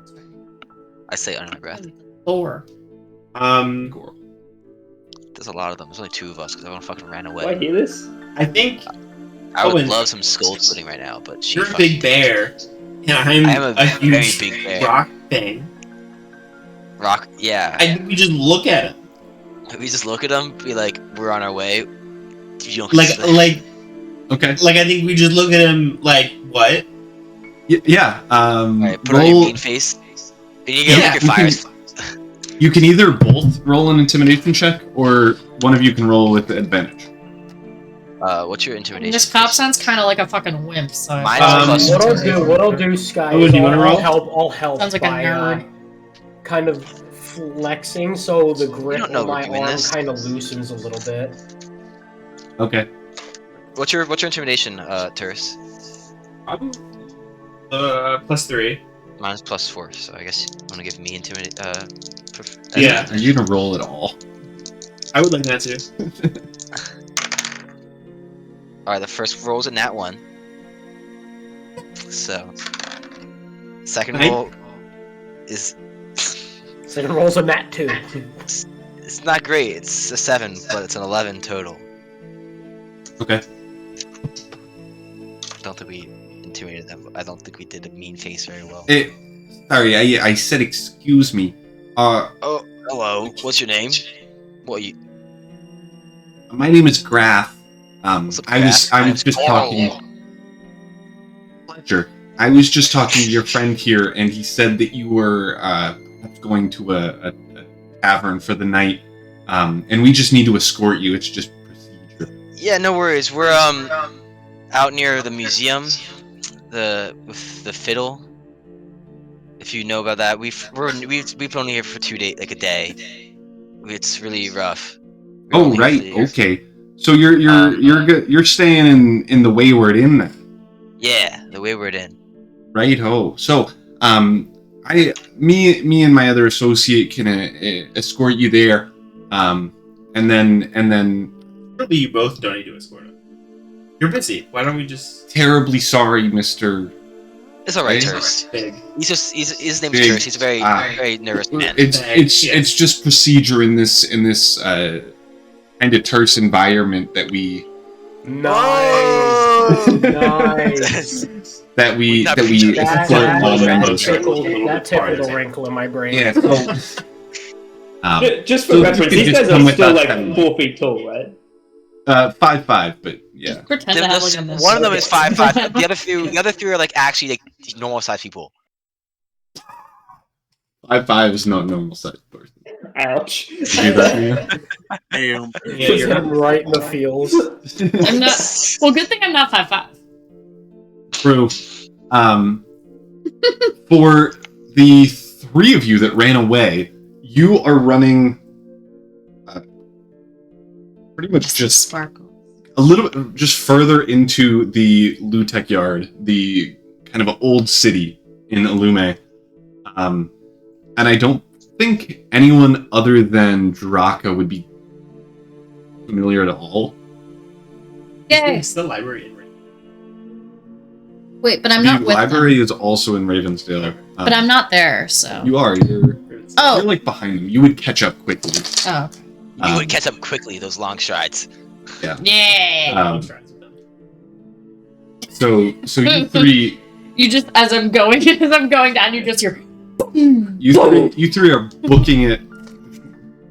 I say under my breath. 4. Gorl. There's a lot of them. There's only 2 of us because everyone fucking ran Do I away. hear this? I think I would Owen, love some skull splitting right now, but she you're a fucking- big bear, and I'm I am a huge very big bear. rock thing. Rock. Yeah. I think we just look at him, We just look at him, be like, we're on our way. You don't like Okay. I think we just look at him like what? Yeah. Alright, put on your Roll. mean face. And you get Yeah. like your fires. You can either both roll an intimidation check, or one of you can roll with advantage. What's your intimidation? This cop sounds kind of like a fucking wimp. So Mine is What I'll do, Sky. Oh, is do you wanna roll? I'll help Sounds like a by nerd. kind of flexing, so the grip don't know on my we're doing arm this. kind of loosens a little bit. Okay. What's your intimidation, Terse? +3. Mine's +4, so I guess you want to give me intimidate. Yeah, Are you gonna roll at all? I would like that too. All right, the first roll's a nat 1. So, second Right. roll is Second roll's a nat 2. it's not great. It's a 7, but it's an 11 total. Okay. I don't think we intimidated them. I don't think we did a mean face very well. Sorry, I said excuse me. Oh, hello. What's your name? What you? My name is Graf. What's up, I was Graf? just Oh. talking. Pleasure. I was just talking to your friend here, and he said that you were going to a tavern for the night, and we just need to escort you. It's just procedure. Yeah, no worries. We're out near the museum, with the fiddle. If you know about that, we've only here for 2 days, like a day. It's really rough. We're Oh only right, here for- okay. So you're staying in the Wayward Inn then, Yeah, the Wayward Inn. right? Oh, so me and my other associate can escort you there, and then Probably you both don't need to escort him. You're busy. Why don't we just terribly sorry, Mister. It's all right, Hey. Terse. big? His name is Big. Terse. He's a very very nervous man. It's just procedure in this kind of terse environment that we Nice. Nice. that we Not escort That all members. tickled a wrinkle in my brain. Yeah. So Just for So reference, you these could guys just come are with still that like 10. 4 feet tall, right? 5'5", but yeah. Just pretend to have like a One of them is missile. 5'5". The other three are like actually like normal sized people. 5'5" is not normal size person. Ouch. Do that to you? Damn. Yeah, Just you're him right in the feels. I'm not. Well, good thing I'm not 5'5". True. For the three of you that ran away, you are running pretty much just Sparkle. a little bit just further into the Lutek yard, the kind of old city in Illume. And I don't think anyone other than Draka would be familiar at all. Yay! It's the library in Wait, but I'm The not with library them. is also in Ravensdale. But I'm not there, so. You are. You're Oh. like behind them. You would catch up quickly. Oh. You would catch up quickly, those long strides. Yeah. So you three, You just as I'm going down, you just hear. you three are booking it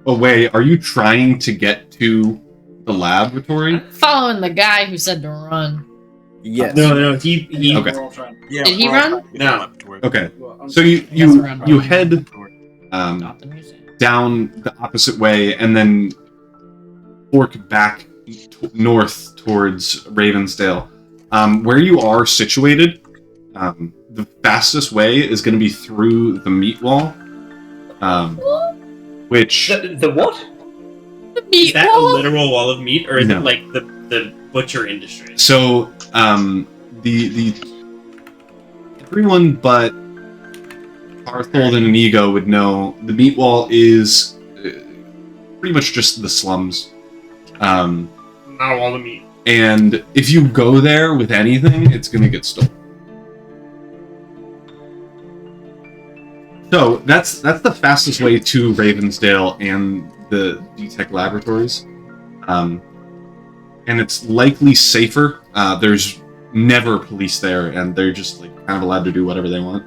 away. Are you trying to get to the laboratory? Following the guy who said to run. Yes. No, he. Okay. Yeah, Did he we're all run? trying to No. get to it. Okay. So you head Not the museum. down the opposite way and then fork back north towards Ravensdale. Where you are situated, the fastest way is going to be through the meat wall, which The what? The meat Is that a wall? literal wall of meat, or is No. it like the butcher industry? so the everyone but Parthold and Inigo would know the meat wall is pretty much just the slums. Not a wall of meat. And if you go there with anything, it's going to get stolen. So that's the fastest way to Ravensdale and the D-Tech laboratories. And it's likely safer. There's never police there, and they're just like kind of allowed to do whatever they want.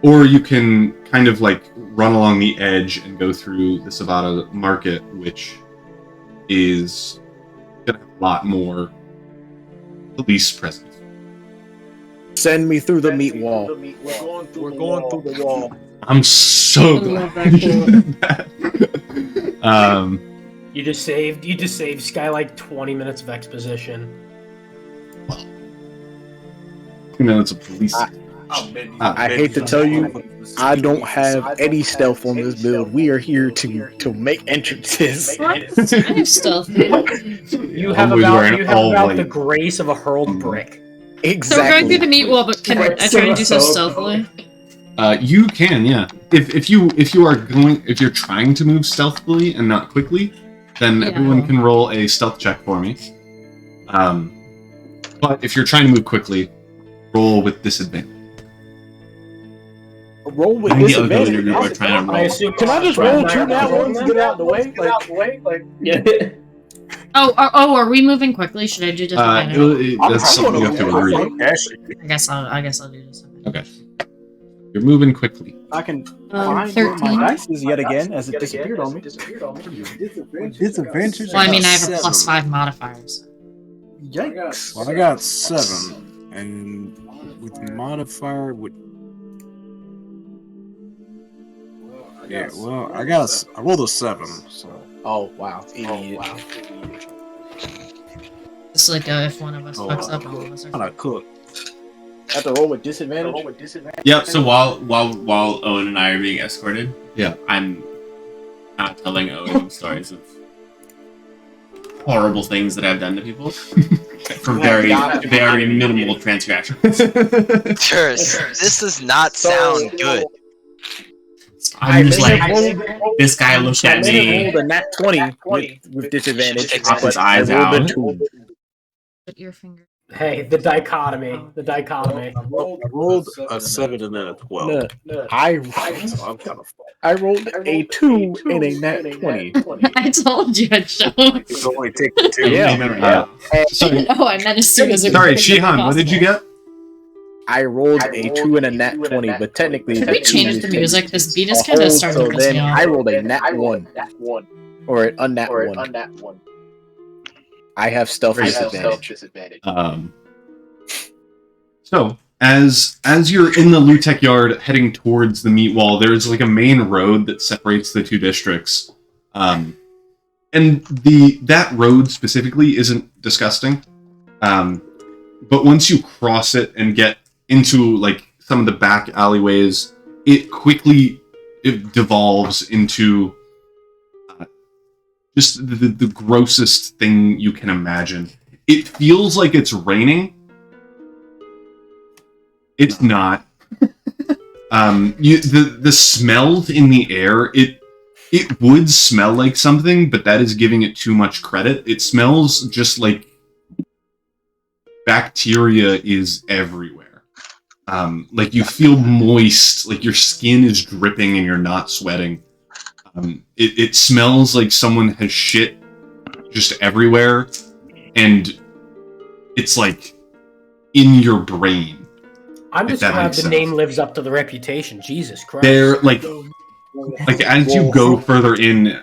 Or you can kind of like run along the edge and go through the Savada Market, which is gonna have a lot more police presence. Send me through the meat wall. We're going through the wall. I'm so I glad love you did that. You just saved Sky like 20 minutes of exposition. You know, it's a police. I hate to tell you, I don't have any stealth on this build. We are here to make entrances. I have stealth. You have Always about wearing all the white. grace of a hurled brick. So we're Exactly. going through the meat wall, but can I try and do so stealthily? You can, yeah. If you're trying to move stealthily and not quickly, then Yeah. everyone can roll a stealth check for me. But if you're trying to move quickly, roll with disadvantage. Roll with I think the other disadvantage. you are trying to I roll. assume. Can I just roll two nat ones to get out of the way? Yeah. Oh, are we moving quickly? Should I do disadvantage? That's something you have to agree. I guess I'll do disadvantage. Okay. You're moving quickly. I can find where 13. my dice is yet again as it disappeared on me. Disadvantage. Well, I mean, I have a +5 modifiers. Yikes. Well, I got 7, and with modifier, would yeah. Well, I rolled a 7. So Oh wow, idiot. It's like if one of us fucks up, all of us are. kind of cook. I have to roll with disadvantage. Yep. So while Owen and I are being escorted, Yeah. I'm not telling Owen stories of horrible things that I've done to people for very very minimal transgressions. Sure, this does not sound good. I'm just like, this guy looked at I me, rolled a nat 20 with disadvantage. popped his but I eyes rolled a out. 2. Put your finger. Hey, the dichotomy. The dichotomy. I rolled a 7 and then a 12. No, I rolled a 2 and a nat 20. I told you I'd show. It's only taking 2. Yeah. Sorry, No, I meant as soon as it. sorry, Shihan, what did you get? I rolled a 2 and a nat 20, but technically Should that we 2 change is the music? This beat is a kind of hold, starting so to piss then me off. I rolled a nat 1. Or an unnat 1. I have stealth disadvantage. So as you're in the Lutek yard heading towards the meat wall, there's like a main road that separates the two districts. And that road specifically isn't disgusting. But once you cross it and get into like some of the back alleyways, it quickly devolves into just the grossest thing you can imagine. It feels like it's raining. It's not. The smells in the air, it would smell like something, but that is giving it too much credit. It smells just like bacteria is everywhere. Like you feel moist, like your skin is dripping and you're not sweating. It smells like someone has shit just everywhere, and it's like in your brain. I'm just glad the name lives up to the reputation. Jesus Christ. They're like as you go further in,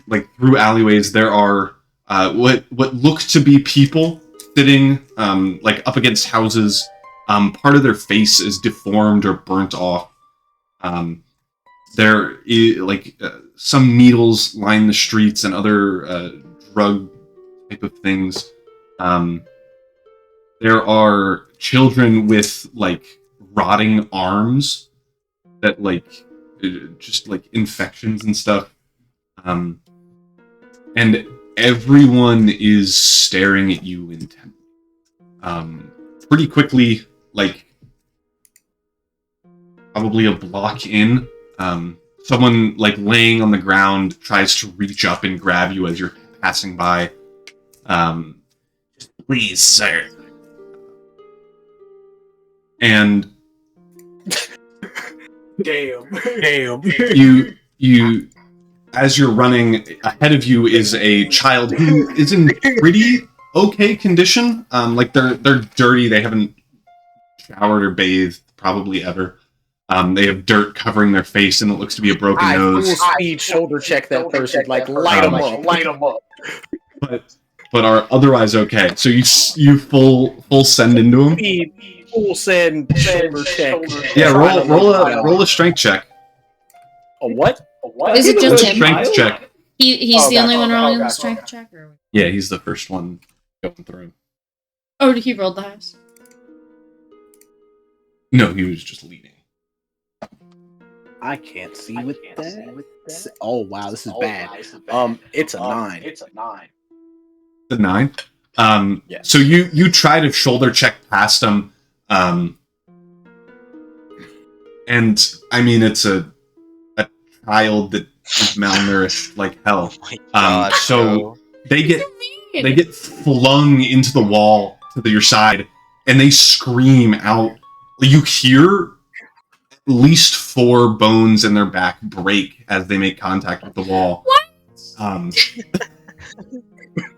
like through alleyways, there are what look to be people sitting like up against houses. Part of their face is deformed or burnt off. There is some needles line the streets and other drug type of things. There are children with like rotting arms that just like infections and stuff. And everyone is staring at you intently. Pretty quickly, like probably a block in, someone like laying on the ground tries to reach up and grab you as you're passing by. Please, sir. And Damn. you as you're running ahead of you is a child who is in pretty okay condition. Like they're dirty. They haven't showered or bathed probably ever. They have dirt covering their face, and it looks to be a broken nose. Full speed shoulder check that person, like light them up. But are otherwise okay. So you full send into him. Full send shoulder check. Yeah, roll a strength check. A what? Is it just him? Strength check. He's the only one rolling the strength check? Or... Yeah, he's the first one going through. Oh, he rolled the highest? No, he was just leading. I can't see with that. Oh wow, this is bad. It's a 9. The 9. Yeah. So you try to shoulder check past him, and I mean it's a child that is malnourished like hell. So they get flung into the wall to your side, and they scream out. You hear at least 4 bones in their back break as they make contact with the wall. What?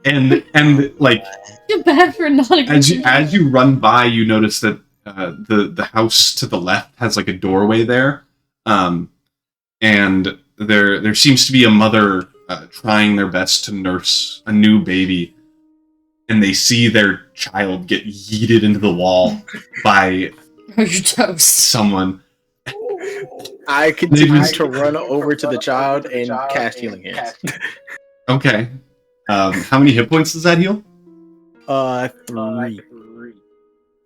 And like Too bad for not as you run by, you notice that the house to the left has like a doorway there, and there seems to be a mother trying their best to nurse a new baby, and they see their child get yeeted into the wall by someone. I continue to run over to the child and cast Healing Hands. Okay. How many hit points does that heal? 3.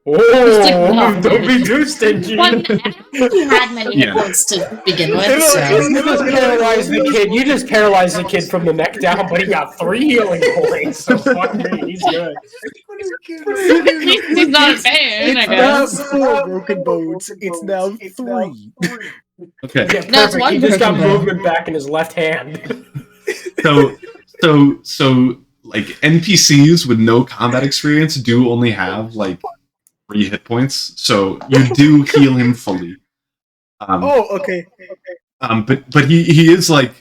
Oh, don't be too stingy. He had many hit points to begin with, so... Paralyze the kid. You just paralyzed the kid from the neck down, but he got 3 healing points. So fuck me, he's good. At least he's not a fan, I guess. It's not 4 broken bones. It's now 3. Okay. Yeah, No, it's perfect. one He just got broken bone. movement back in his left hand. So like NPCs with no combat experience do only have like 3 hit points, so you do heal him fully. Okay. But he is like,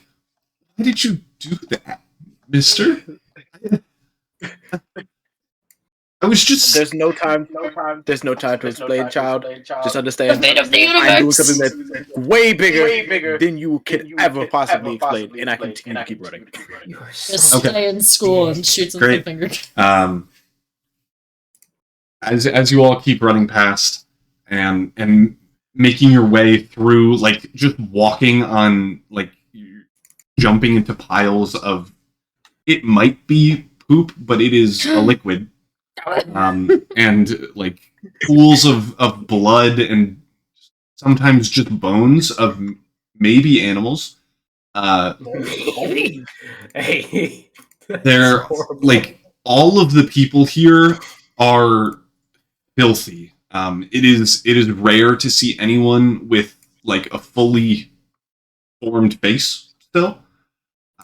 why did you do that, mister? I was just. There's no time to explain, child. Just The understand. fate of the I'm doing universe. something that's way bigger than you could ever possibly explain, and I continue to keep running. You are Just so stay in school and shoots with Great. the finger. As you all keep running past and making your way through, like just walking on, like jumping into piles of, it might be poop, but it is a liquid. And like pools of blood and sometimes just bones of maybe animals. Hey. They're horrible. like all of the people here are filthy. It is rare to see anyone with like a fully formed face still.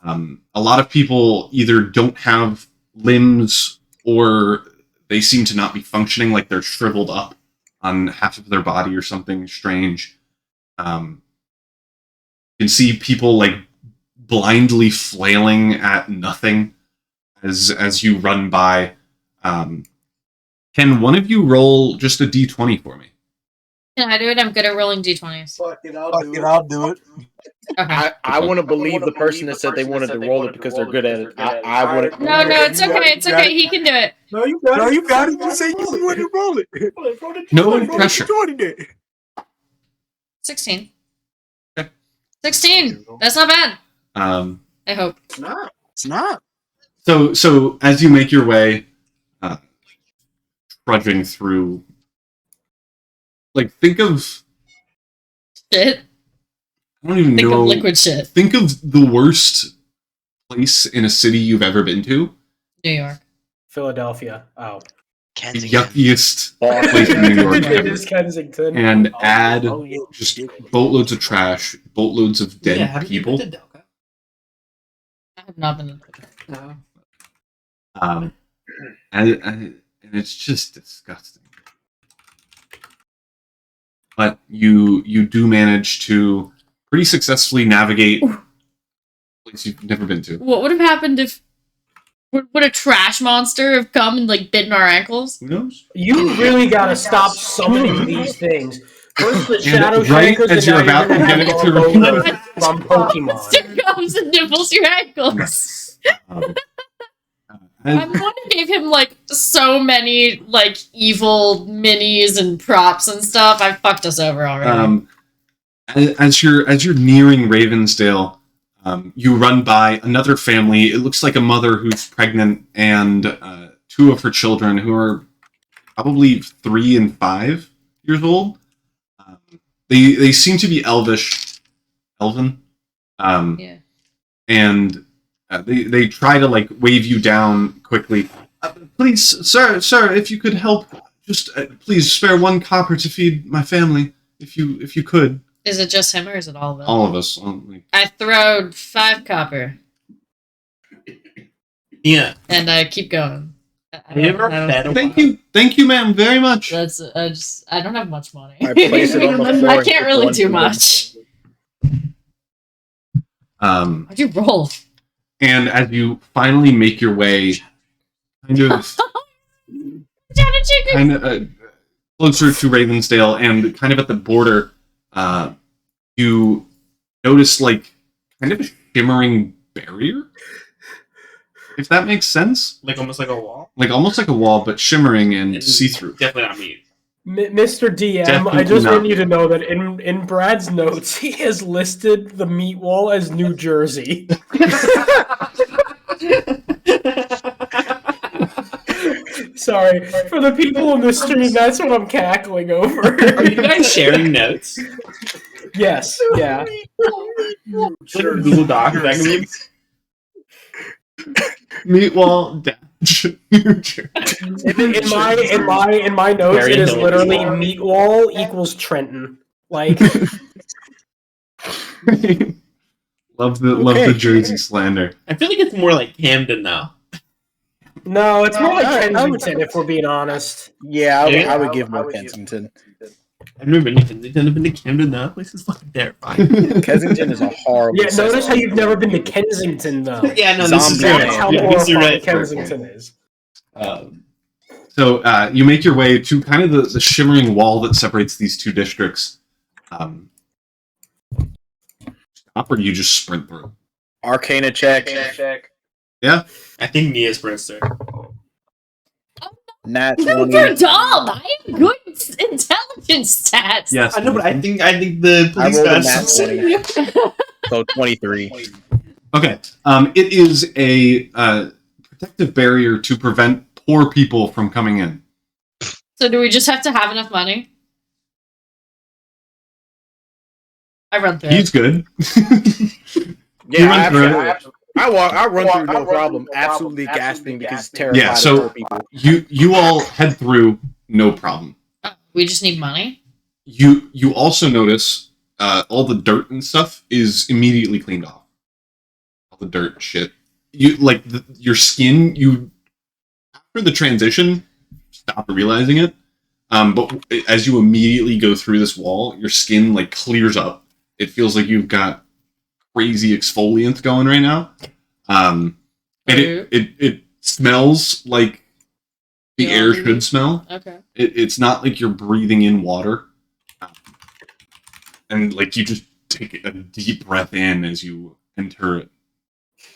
A lot of people either don't have limbs or they seem to not be functioning, like they're shriveled up on half of their body or something strange. You can see people like blindly flailing at nothing as you run by. Can one of you roll just a d20 for me? Can I do it? I'm good at rolling d20s. Fuck it, I'll do it. Okay. I want to believe the person that said they wanted to roll it because they're good at it. I want to. No, it's okay. It's okay. He can do it. No, you got it. You say you want to roll it. No pressure. 16. Okay. 16. That's not bad. I hope. It's not. So as you make your way, trudging through, like think of, Shit. I don't even Think know. of liquid shit. Think of the worst place in a city you've ever been to. New York. Philadelphia. Oh. The Kensington. yuckiest place in New York. It is Kensington. And add just boatloads of trash, boatloads of dead have you people. been to Delco? I have not been. No. And it's just disgusting. But you do manage to pretty successfully navigate a place you've never been to. What would have happened if? Would a trash monster have come and like bitten our ankles? Who knows? You really gotta stop summoning these things. First the Shadow right Shankers, as and you're now about you're to gonna get have into Malovia from Pokemon. Monster comes and nibbles your ankles. My mom gave him like so many like evil minis and props and stuff. I fucked us over already. As you're nearing Ravensdale, you run by another family. It looks like a mother who's pregnant and two of her children who are probably 3 and 5 years old. They seem to be elven. Yeah. And they try to like wave you down quickly. Please, sir, if you could help, just please spare 1 copper to feed my family, if you could. Is it just him or is it all of them? All of us. I throwed 5 copper. Yeah. And I keep going. Have you ever fed a Thank you, ma'am, very much. That's I don't have much money. I place it on the floor. I can't really do much. Why'd you roll? And as you finally make your way, kind of closer to Ravensdale and kind of at the border, you notice like kind of a shimmering barrier, if that makes sense. Like almost like a wall? Like almost like a wall, but shimmering and see-through. Definitely not me. Mr. DM, Definitely I just not. want you to know that in Brad's notes, he has listed the meat wall as New Jersey. Sorry, for the people on the stream, that's what I'm cackling over. Are you guys sharing notes? Yes, yeah. Sure. Google Doc, is that gonna be... Meat wall dash. In my notes, Very it is hilly. literally meat wall equals Trenton. Like, love the Jersey slander. I feel like it's more like Camden now. no, it's more like I would- Kensington, if we're being honest. Yeah, I would give more Kensington. I've never been to Kensington. I've been to Camden now. That place is fucking terrifying. Kensington is a horrible. Yeah, notice how you've never been to Kensington, though. Yeah, no, this is Zombie true. That's how Yeah, this is horrifying right. Kensington is. So you make your way to kind of the shimmering wall that separates these two districts. Stop, or do you just sprint through? Arcana check. Yeah. I think Nia sprints there. Nat Super 20. dumb. I have good intelligence stats. Yes. I know, but I think the I police rolled a guys. nat 20. So 23. Okay. It is a protective barrier to prevent poor people from coming in. So do we just have to have enough money? I run through He's it. good. Yeah, I run through no problem. Absolutely gasping because it's terrified Yeah, so of people. you all head through no problem. We just need money? You also notice all the dirt and stuff is immediately cleaned off. All the dirt shit. You like your skin. You after the transition, stop realizing it. But as you immediately go through this wall, your skin like clears up. It feels like you've got crazy exfoliant going right now. And it smells like the air should smell. Okay. It's not like you're breathing in water. And like you just take a deep breath in as you enter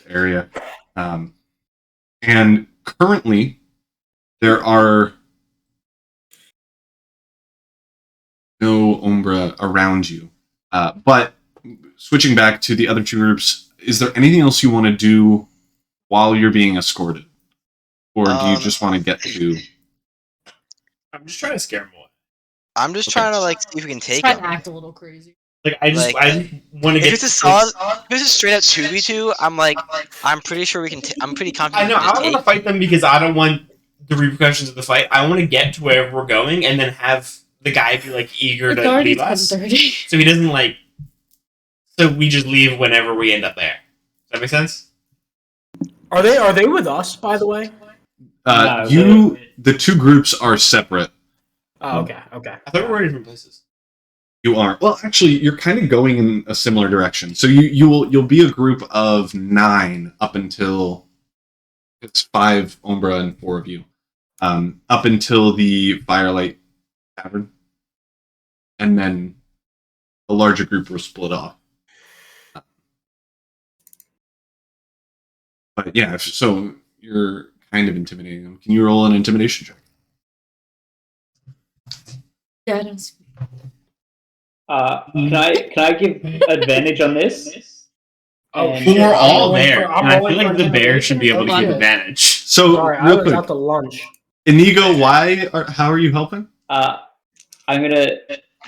the area. And currently there are no Umbra around you. But switching back to the other two groups, is there anything else you want to do while you're being escorted? Or do you just want to get to... I'm just trying to scare him away. I'm just trying to like see if we can take Try him. to act a little crazy. Like I just want to If get. it's a solid, if it's a straight up 2v2, I'm pretty sure we can. I'm pretty confident. I know. I don't want to fight them because I don't want the repercussions of the fight. I want to get to where we're going and then have the guy be like eager to leave us. So he doesn't like. So we just leave whenever we end up there. Does that make sense? Are they with us, by the way? The two groups are separate. Oh, okay. I thought we were in different places. You are. Well, actually, you're kind of going in a similar direction. So you'll be a group of 9 up until it's 5 Umbra and 4 of you, up until the Firelight Tavern, and then the larger group will split off. But yeah, so you're kind of intimidating them. Can you roll an intimidation check? Yeah, I don't can I give advantage on this? We're all there, and I feel like the bear should be able to give advantage. So, sorry, I real was quick, out to lunch. Inigo, how are you helping? I'm gonna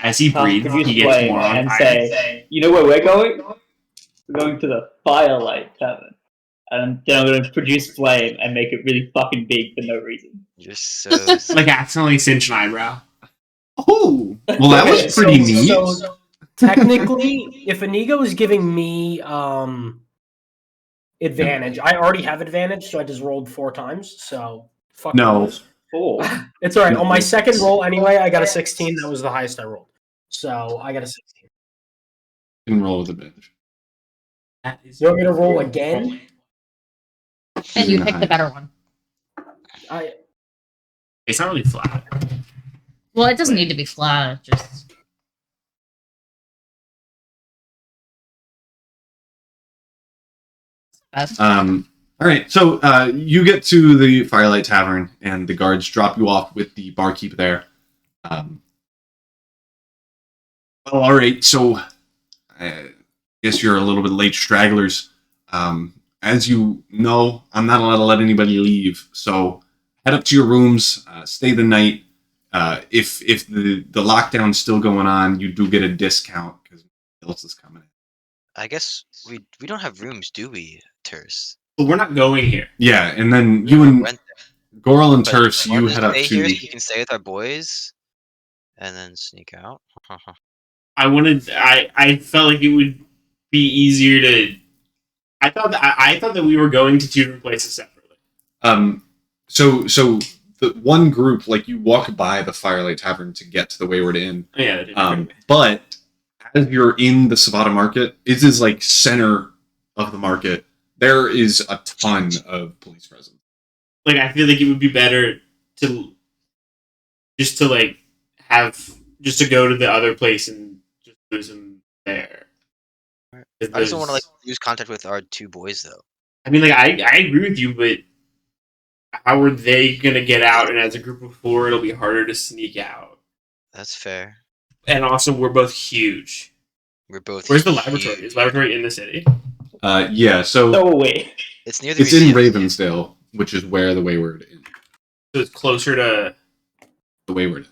As he breathes, he gets flame more on and fire. say, you know where we're going? We're going to the Firelight Tavern. And then I'm gonna produce flame and make it really fucking big for no reason. You're so. Like accidentally cinch an eyebrow. Oh, well, that was pretty neat. So technically, if Inigo is giving me advantage, I already have advantage, so I just rolled 4 times. So fuck No. those. Oh. It's all right. On my second roll, anyway, I got a 16. That was the highest I rolled. So I got a 16. You can roll with advantage. You want me to roll again? And you pick the better one. It's not really flat. Well, it doesn't need to be flat. Just All right, so you get to the Firelight Tavern, and the guards drop you off with the barkeep there. All right, so I guess you're a little bit late, stragglers. As you know, I'm not allowed to let anybody leave, so head up to your rooms, stay the night. If the lockdown's still going on, you do get a discount because else is coming in. I guess we don't have rooms, do we, Terse? But we're not going here. Yeah, and then you and Rent Goral and But Terse, wanna you head up stay to here so the... you can stay with our boys, and then sneak out. I felt like it would be easier to. I thought that we were going to 2 different places separately. So the one group, like, you walk by the Firelight Tavern to get to the Wayward Inn. Yeah. But as you're in the Savata Market, it is like center of the market. There is a ton of police presence. Like I feel like it would be better to just to like just to go to the other place and just lose him there. I just don't want to like lose contact with our two boys though. I mean, like I agree with you, but how are they gonna get out? And as a group of 4, it'll be harder to sneak out. That's fair. And also, we're both huge. We're both. Where's the laboratory? Is the laboratory in the city? Yeah. So no way. It's near the. It's in Ravensdale, which is where the Wayward is. So it's closer to the Wayward.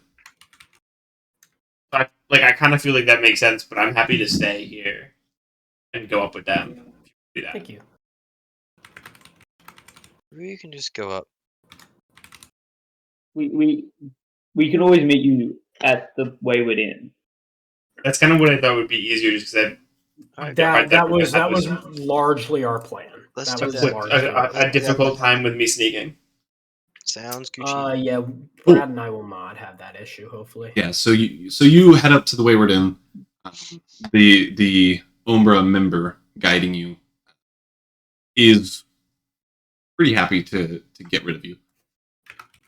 I kind of feel like that makes sense, but I'm happy to stay here and go up with them. Do that. Thank you. We can just go up. We can always meet you at the Wayward Inn. That's kind of what I thought would be easier, just because that was largely our plan. Let's that do was that. A difficult time with me sneaking. Sounds Gucci. Yeah, Brad and I will not have that issue. Hopefully. Yeah. So you head up to the Wayward Inn. The Umbra member guiding you is pretty happy to get rid of you.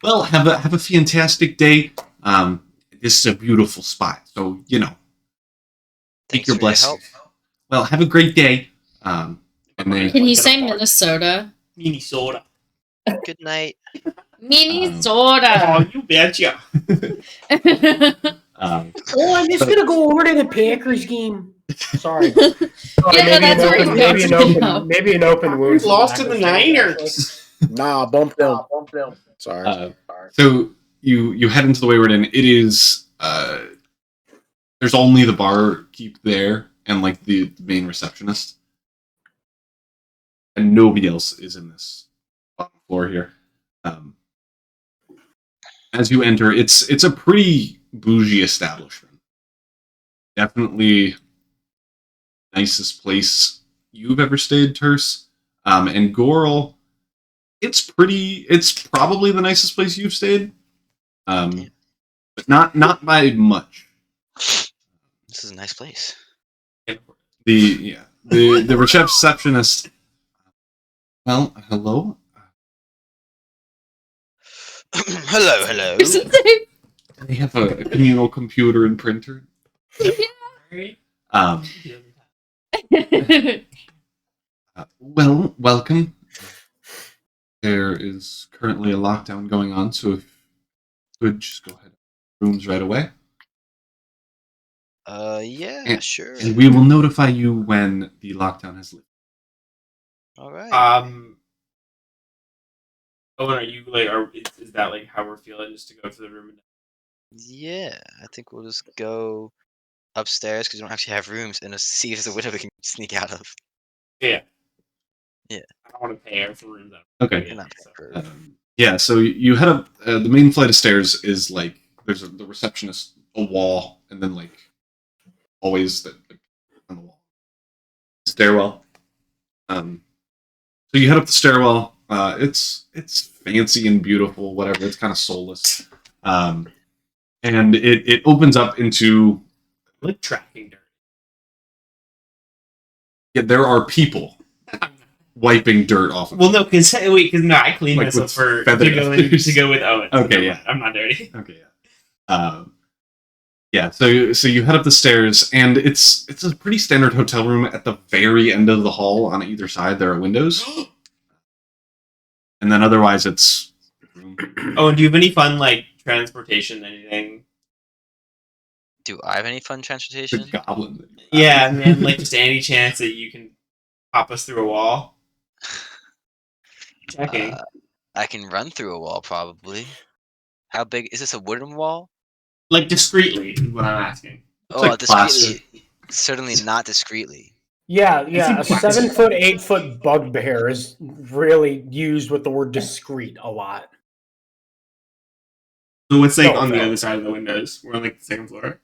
Well, have a fantastic day. This is a beautiful spot, so take your blessing. Well, have a great day. And then, can he say Minnesota? Minnesota. Good night. Minnesota. Oh, you betcha. I'm just gonna go over to the Packers game. Sorry. Yeah, that's where he's going. Maybe an open wound. Lost to the Niners. Nah, bump them. Sorry. so you head into the Wayward Inn. It is there's only the barkeep there and like the main receptionist, and nobody else is in this bottom floor here. As you enter, it's a pretty bougie establishment. Definitely nicest place you've ever stayed, Terse. And Goral, it's probably the nicest place you've stayed. But not by much. This is a nice place. The receptionist. Well, hello. hello. They have a communal computer and printer. Well, welcome. There is currently a lockdown going on, so if you could just go ahead. Rooms right away. Yeah, sure. And we will notify you when the lockdown has lifted. All right. Owen, are you like? Is that like how we're feeling? Just to go to the room? Yeah, I think we'll just go upstairs because we don't actually have rooms, and see if there's a window we can sneak out of. Yeah. Yeah. I don't want to pay for rooms. Okay. Yeah. So you head up. The main flight of stairs is like there's the receptionist, a wall, and then like always on the wall stairwell. So you head up the stairwell. It's fancy and beautiful, whatever. It's kind of soulless. And it opens up into like tracking dirt. Yeah, there are people wiping dirt off of Well, no, because I cleaned like myself to feathers. go with Owen. Okay, yeah. I'm not dirty. Okay, yeah. Yeah, so you head up the stairs, and it's a pretty standard hotel room. At the very end of the hall, on either side, there are windows, and then otherwise it's. Oh, and do you have any fun like transportation? Anything? Do I have any fun transportation? The goblin. Yeah, man. Like just any chance that you can pop us through a wall. Checking. I can run through a wall, probably. How big is this? A wooden wall? Like discreetly is what I'm asking. Like discreetly. Certainly not discreetly. Yeah. A 7 foot, 8 foot bugbear is really used with the word discreet a lot. So it's like on the other side of the windows. We're on like the second floor.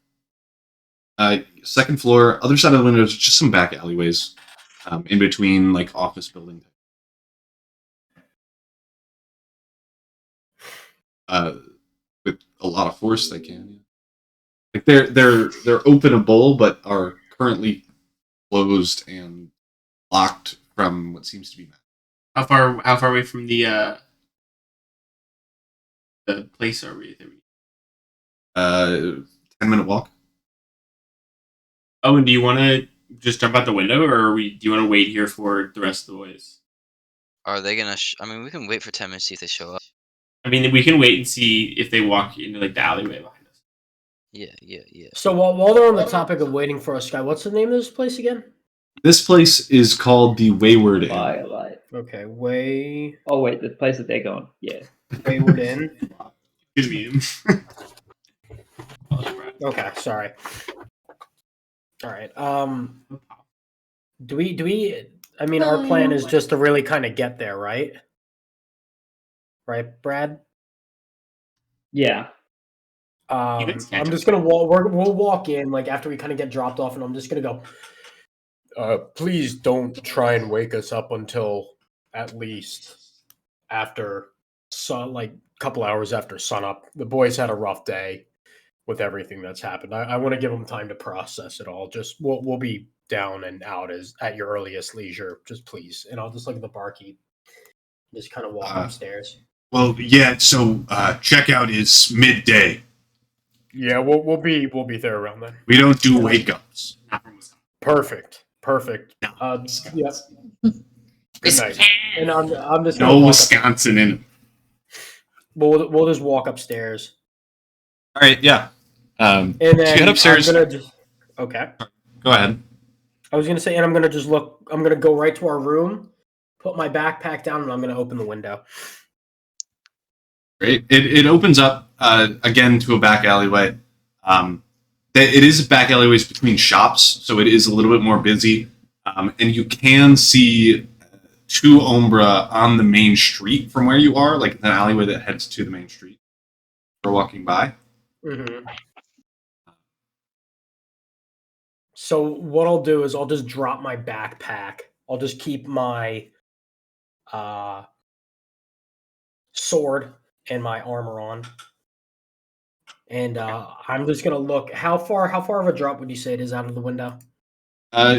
Second floor, other side of the windows, just some back alleyways, in between like office buildings. With a lot of force, they can. Like they're openable, but are currently closed and locked from what seems to be. How far away from the place are we? 10-minute walk. Oh, and do you want to just jump out the window, or do you want to wait here for the rest of the boys? Are they gonna? I mean, we can wait for 10 minutes to see if they show up. I mean, we can wait and see if they walk into like the alleyway behind us. Yeah. So while they're on the topic of waiting for us, Sky, what's the name of this place again? This place is called the Wayward Inn. Firelight. Okay, Oh wait, the place that they're going. Yeah. Wayward Inn. Excuse me. Okay, sorry. All right. Do we? I mean, our plan is just to really kind of get there, right? Right, Brad? Yeah. I'm just gonna walk. We'll walk in like after we kind of get dropped off, and I'm just gonna go. Please don't try and wake us up until at least after like a couple hours after sunup. The boys had a rough day with everything that's happened. I want to give them time to process it all. Just we'll be down and out at your earliest leisure. Just please, and I'll just look at the barkeep. Just kind of walk upstairs. Well, yeah. So checkout is midday. Yeah, we'll be there around then. We don't do wake ups. Perfect. Yeah. Good night. And I'm just no Wisconsin in it. We'll just walk upstairs. All right. Yeah. And then so you head upstairs. Okay. Go ahead. I was gonna say, and I'm gonna just look. I'm gonna go right to our room, put my backpack down, and I'm gonna open the window. Great. It opens up again to a back alleyway. It is back alleyways between shops, so it is a little bit more busy. And you can see two Umbra on the main street from where you are, like an alleyway that heads to the main street. We're walking by. Mm-hmm. So what I'll do is I'll just drop my backpack. I'll just keep my sword and my armor on. And I'm just gonna look. How far of a drop would you say it is out of the window?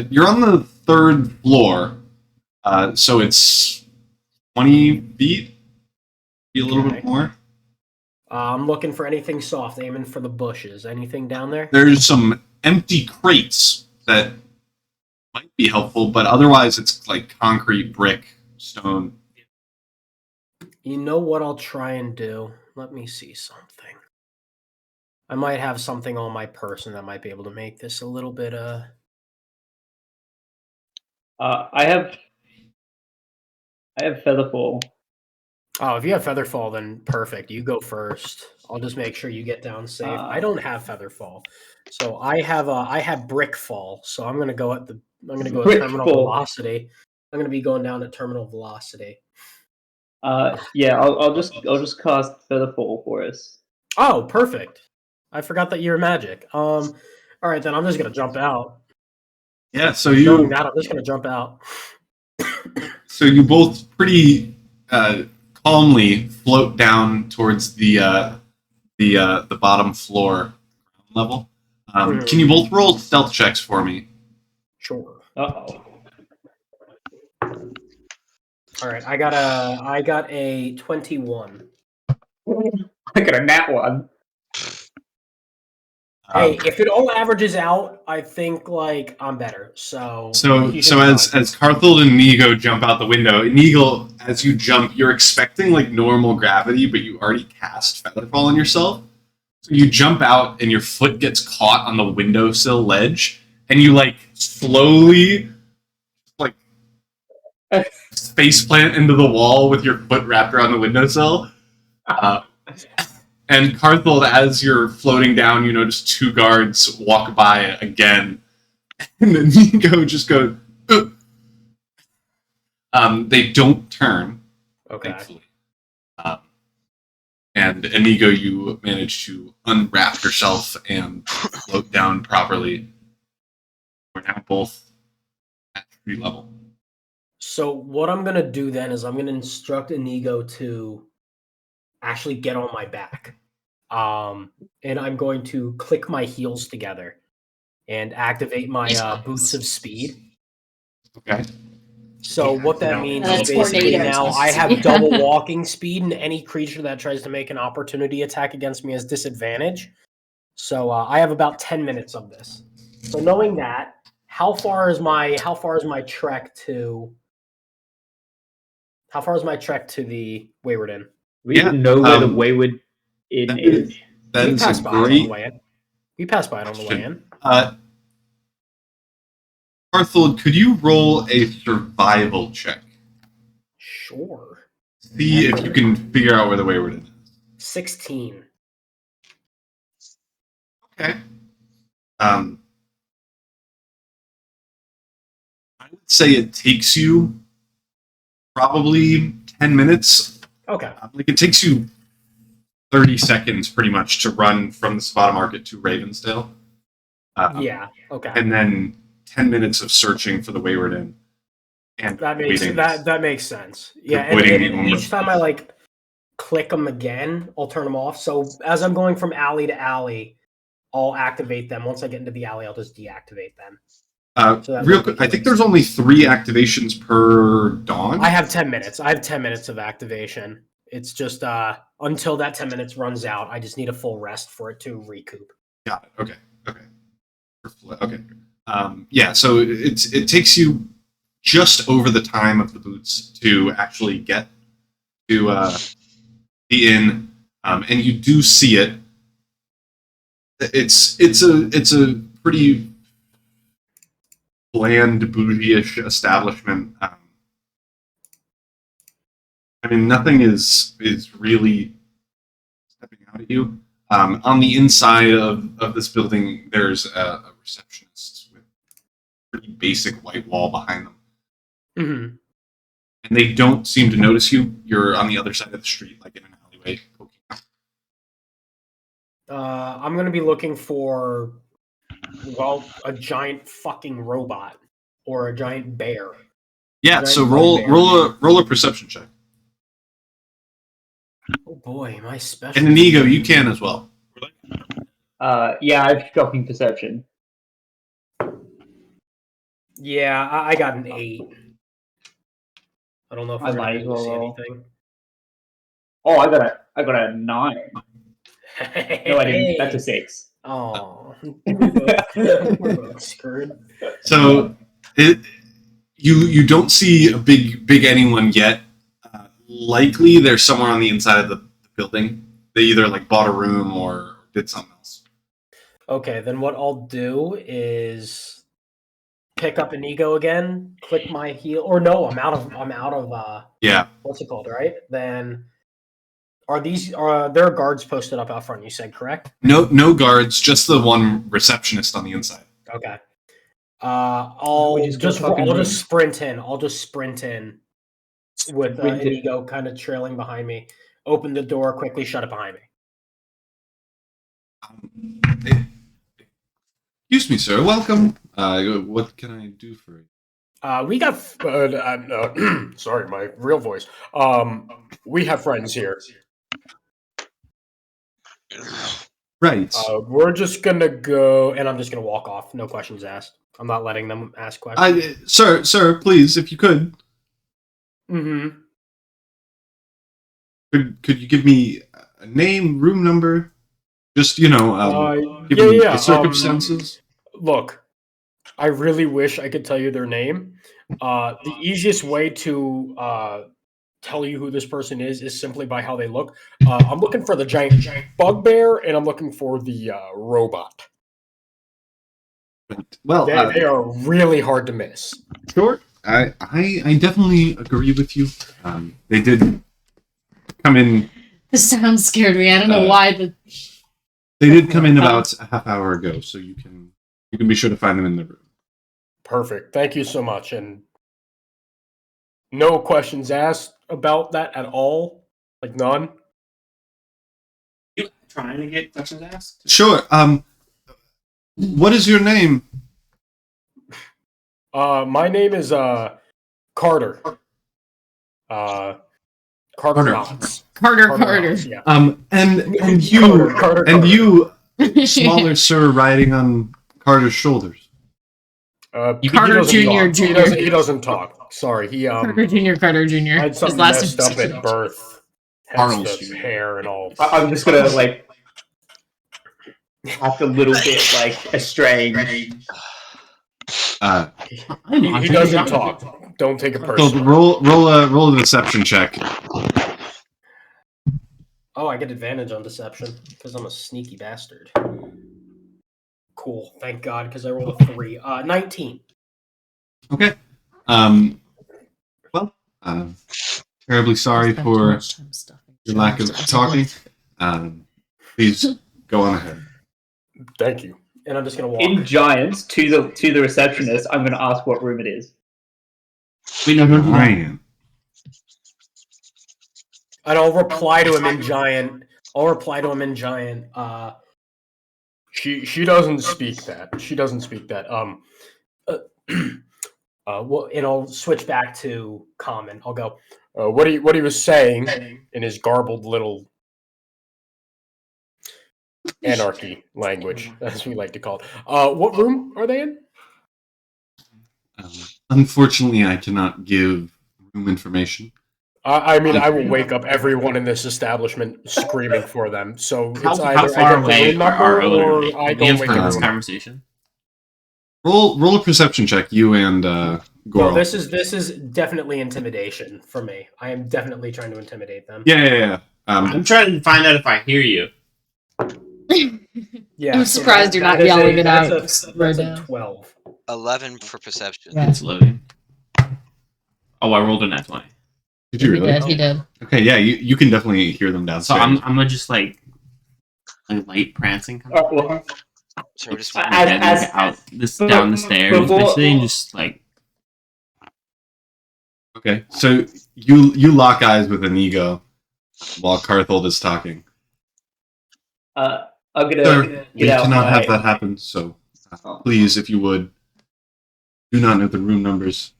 You're on the 3rd floor, so it's 20 feet. Be a little bit more. I'm looking for anything soft, aiming for the bushes. Anything down there? There's some empty crates that might be helpful, but otherwise it's like concrete, brick, stone. You know what I'll try and do? Let me see something. I might have something on my person that might be able to make this a little bit I have Featherfall. Oh, if you have Featherfall, then perfect. You go first. I'll just make sure you get down safe. I don't have Featherfall, so I have Brickfall. So I'm gonna go at terminal velocity. I'm gonna be going down at terminal velocity. Yeah, I'll just cast Featherfall for us. Oh, perfect. I forgot that you're magic. All right, then I'm just gonna jump out. Yeah, so I'm just gonna jump out. So you both pretty calmly float down towards the bottom floor level. Can you both roll stealth checks for me? Sure. Uh-oh. All right, I got a 21. I got a nat one. Hey, if it all averages out, I think like I'm better. So as Carthold and Inigo jump out the window, Inigo, as you jump, you're expecting like normal gravity, but you already cast Featherfall on yourself. So you jump out and your foot gets caught on the windowsill ledge, and you like slowly like face plant into the wall with your foot wrapped around the windowsill. And Carthold, as you're floating down, you notice 2 guards walk by again. And then Inigo just goes, ugh. They don't turn, thankfully. And Inigo, you manage to unwrap yourself and float down properly. We're now both at street level. So what I'm going to do then is I'm going to instruct Inigo to actually get on my back. And I'm going to click my heels together and activate my boots of speed. Okay. So what that means is basically now I have double walking speed, and any creature that tries to make an opportunity attack against me has disadvantage. So I have about 10 minutes of this. So knowing that, how far is my trek to the Wayward Inn? We even know where the Wayward Inn that is. That We is passed a by it on great the way in. We passed by it on the way in. Arthur, could you roll a survival check? Sure. See if you can figure out where the Wayward Inn is. 16. Okay. I would say it takes you probably 10 minutes. Okay. Like it takes you 30 seconds pretty much to run from the Spada Market to Ravensdale. Yeah. Okay. And then 10 minutes of searching for the Wayward Inn. And That makes sense. Yeah, avoiding the and each time I like click them again, I'll turn them off. So as I'm going from alley to alley, I'll activate them. Once I get into the alley, I'll just deactivate them. Real quick, I think there's only 3 activations per dawn. I have 10 minutes. I have 10 minutes of activation. It's just until that 10 minutes runs out, I just need a full rest for it to recoup. Got it. Okay. Yeah, so it takes you just over the time of the boots to actually get to the inn, and you do see it. It's a pretty bland, bougyish establishment. I mean, nothing is really stepping out at you. On the inside of this building, there's a receptionist with pretty basic white wall behind them. Mm-hmm. And they don't seem to notice you. You're on the other side of the street, like in an alleyway. I'm going to be looking for, a giant fucking robot or a giant bear. Yeah, so roll a perception check. Oh boy, my special. And Inigo, you can as well. Yeah, I've shocking perception. Yeah, I got an 8. I don't know if I I'm might going to see roll. anything. Oh, I got a 9. No, I didn't. That's a 6. Oh, we're both screwed. So you don't see a big anyone yet. Likely they're somewhere on the inside of the building. They either like bought a room or did something else. Okay, then what I'll do is pick up Inigo again, click my heel, or no, I'm out of Yeah. What's it called, right? Then there are guards posted up out front, you said, correct? No guards, just the one receptionist on the inside. Okay. I'll just sprint in. I'll just sprint in with Inigo kind of trailing behind me. Open the door quickly, shut it behind me. Excuse me, sir. Welcome. What can I do for you? We got. Sorry, my real voice. We have friends here. Right. We're just gonna go, and I'm just gonna walk off. No questions asked. I'm not letting them ask questions. Sir, please, if you could. Mm-hmm. Could you give me a name, room number? Just, given the circumstances. Look, I really wish I could tell you their name. The easiest way to tell you who this person is simply by how they look. I'm looking for the giant bugbear, and I'm looking for the robot. Well, they are really hard to miss. Sure. I definitely agree with you. They did come in. The sound scared me. I don't know why. They did come in about a half hour ago, so you can be sure to find them in the room. Perfect. Thank you so much. And no questions asked about that at all? Like none? You trying to get questions asked? Sure. What is your name? My name is Carter. Carter Knotts. Carter. Yeah. And you, smaller sir, riding on Carter's shoulders. Carter Jr. He doesn't talk. Sorry, he Carter Jr. had something messed up at birth. Hence the hair and all. I'm just gonna act a little bit like estranged. He doesn't talk. Don't take it So personally. roll a deception check. Oh, I get advantage on deception because I'm a sneaky bastard. Cool. Thank God, because I rolled a 3. 19. Okay. Well, terribly sorry for your lack of talking. Please go on ahead. Thank you. And I'm just gonna walk. In Giants, to the receptionist, I'm gonna ask what room it is. Wait, no, don't do that. Ryan. And I'll reply to him in Giant. She doesn't speak that. She doesn't speak that. Well, and I'll switch back to Common. I'll go. What he was saying in his garbled little anarchy language, as we like to call it. What room are they in? Unfortunately, I cannot give room information. I mean, I will wake up everyone in this establishment screaming for them. So it's either How far I get the away room are number our or owners? I We don't have wake heard this everyone up. conversation. Roll a perception check, you and Well, Goral. this is definitely intimidation for me. I am definitely trying to intimidate them. Yeah. I'm trying to find out if I hear you. Yeah, I'm surprised you're not yelling it out That's right a now. 12. 11 for perception. Yeah. It's loading. Oh, I rolled a nat 20. Did you really? He did. Okay, yeah, you can definitely hear them So downstairs. I'm gonna just like light prancing come So we're just out this down the stairs basically, and just like Okay, so you lock eyes with Inigo while Carthold is talking. I'm gonna Sir, we get out cannot my. have that happen, so please, if you would, do not know the room numbers.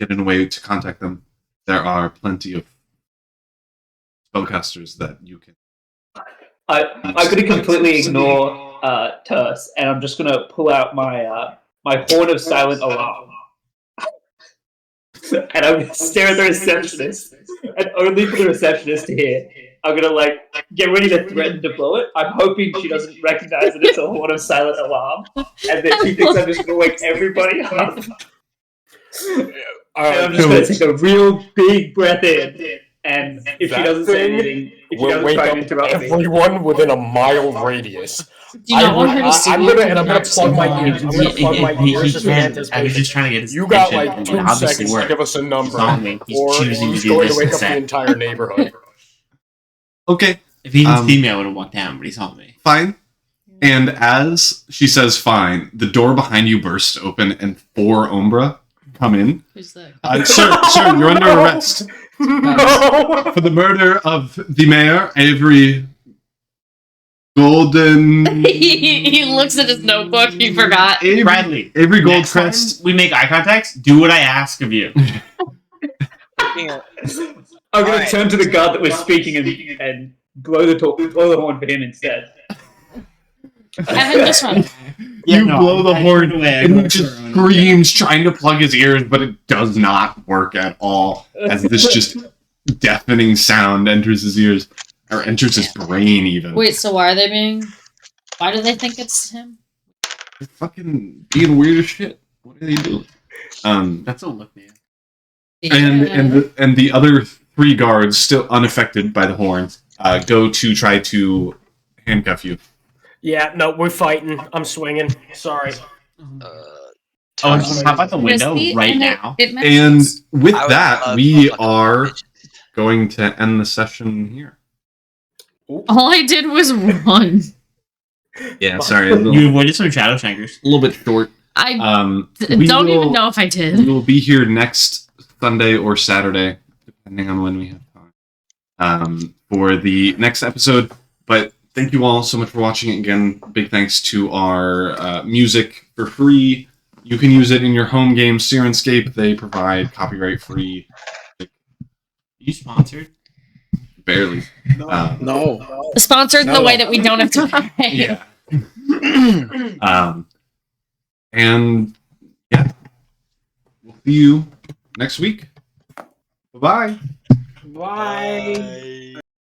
Get in a way to contact them. There are plenty of spellcasters that you can... I'm gonna completely ignore Terse, and I'm just gonna pull out my my horn of silent alarm. And I'm gonna stare at the receptionist, and only for the receptionist to hear. I'm gonna like get ready to threaten to blow it. I'm hoping she doesn't recognize that it's a horn of silent alarm, and that she thinks I'm just gonna wake everybody up. And I'm just gonna take a real big breath in, and if she doesn't say anything, if she We'll doesn't wake try up to interrupt me, everyone within a mile radius. Do you not want her to see I'm you? gonna plug my ears. I'm gonna plug my ears as I was just anticipation. trying to get his You got attention, like and 2 obviously seconds to worked. give us a number, It's on me. He's or choosing to he's do going this to wake up the instead. entire neighborhood. Okay, If he didn't see me, I would have walked down, but he saw me. fine. And as she says fine, the door behind you bursts open and 4 Umbra come in. Who's that? Sir, you're under arrest for the murder of the mayor, Avery Golden... he looks at his notebook. He forgot. Bradley, Avery next time Goldcrest. we make eye contact, do what I ask of you. I'm gonna turn to the guard that was speaking and blow the horn for him instead. Evan, this one. You blow the horn and he just screams trying to plug his ears, but it does not work at all as this just deafening sound enters his ears, or enters his brain even. Wait, so why are they being... Why do they think it's him? They're fucking being weird as shit. What are they doing? That's a look, man. And the other 3 guards, still unaffected by the horns, go to try to handcuff you. Yeah, no, we're fighting. I'm swinging. Sorry. How about the window right now? And with I would that, love we to are bitches. going to end the session here. All I did was run. Yeah, sorry. You avoided some shadow shankers. A little bit short. I We don't will- even know if I did. We will be here next Sunday or Saturday, depending on when we have time, for the next episode. But thank you all so much for watching. Again, big thanks to our music for free. You can use it in your home game, Syrinscape. They provide copyright-free. You sponsored? Barely. No. Sponsored in the way that we don't have to pay. Yeah. And yeah, we'll see you next week. Bye-bye. Bye.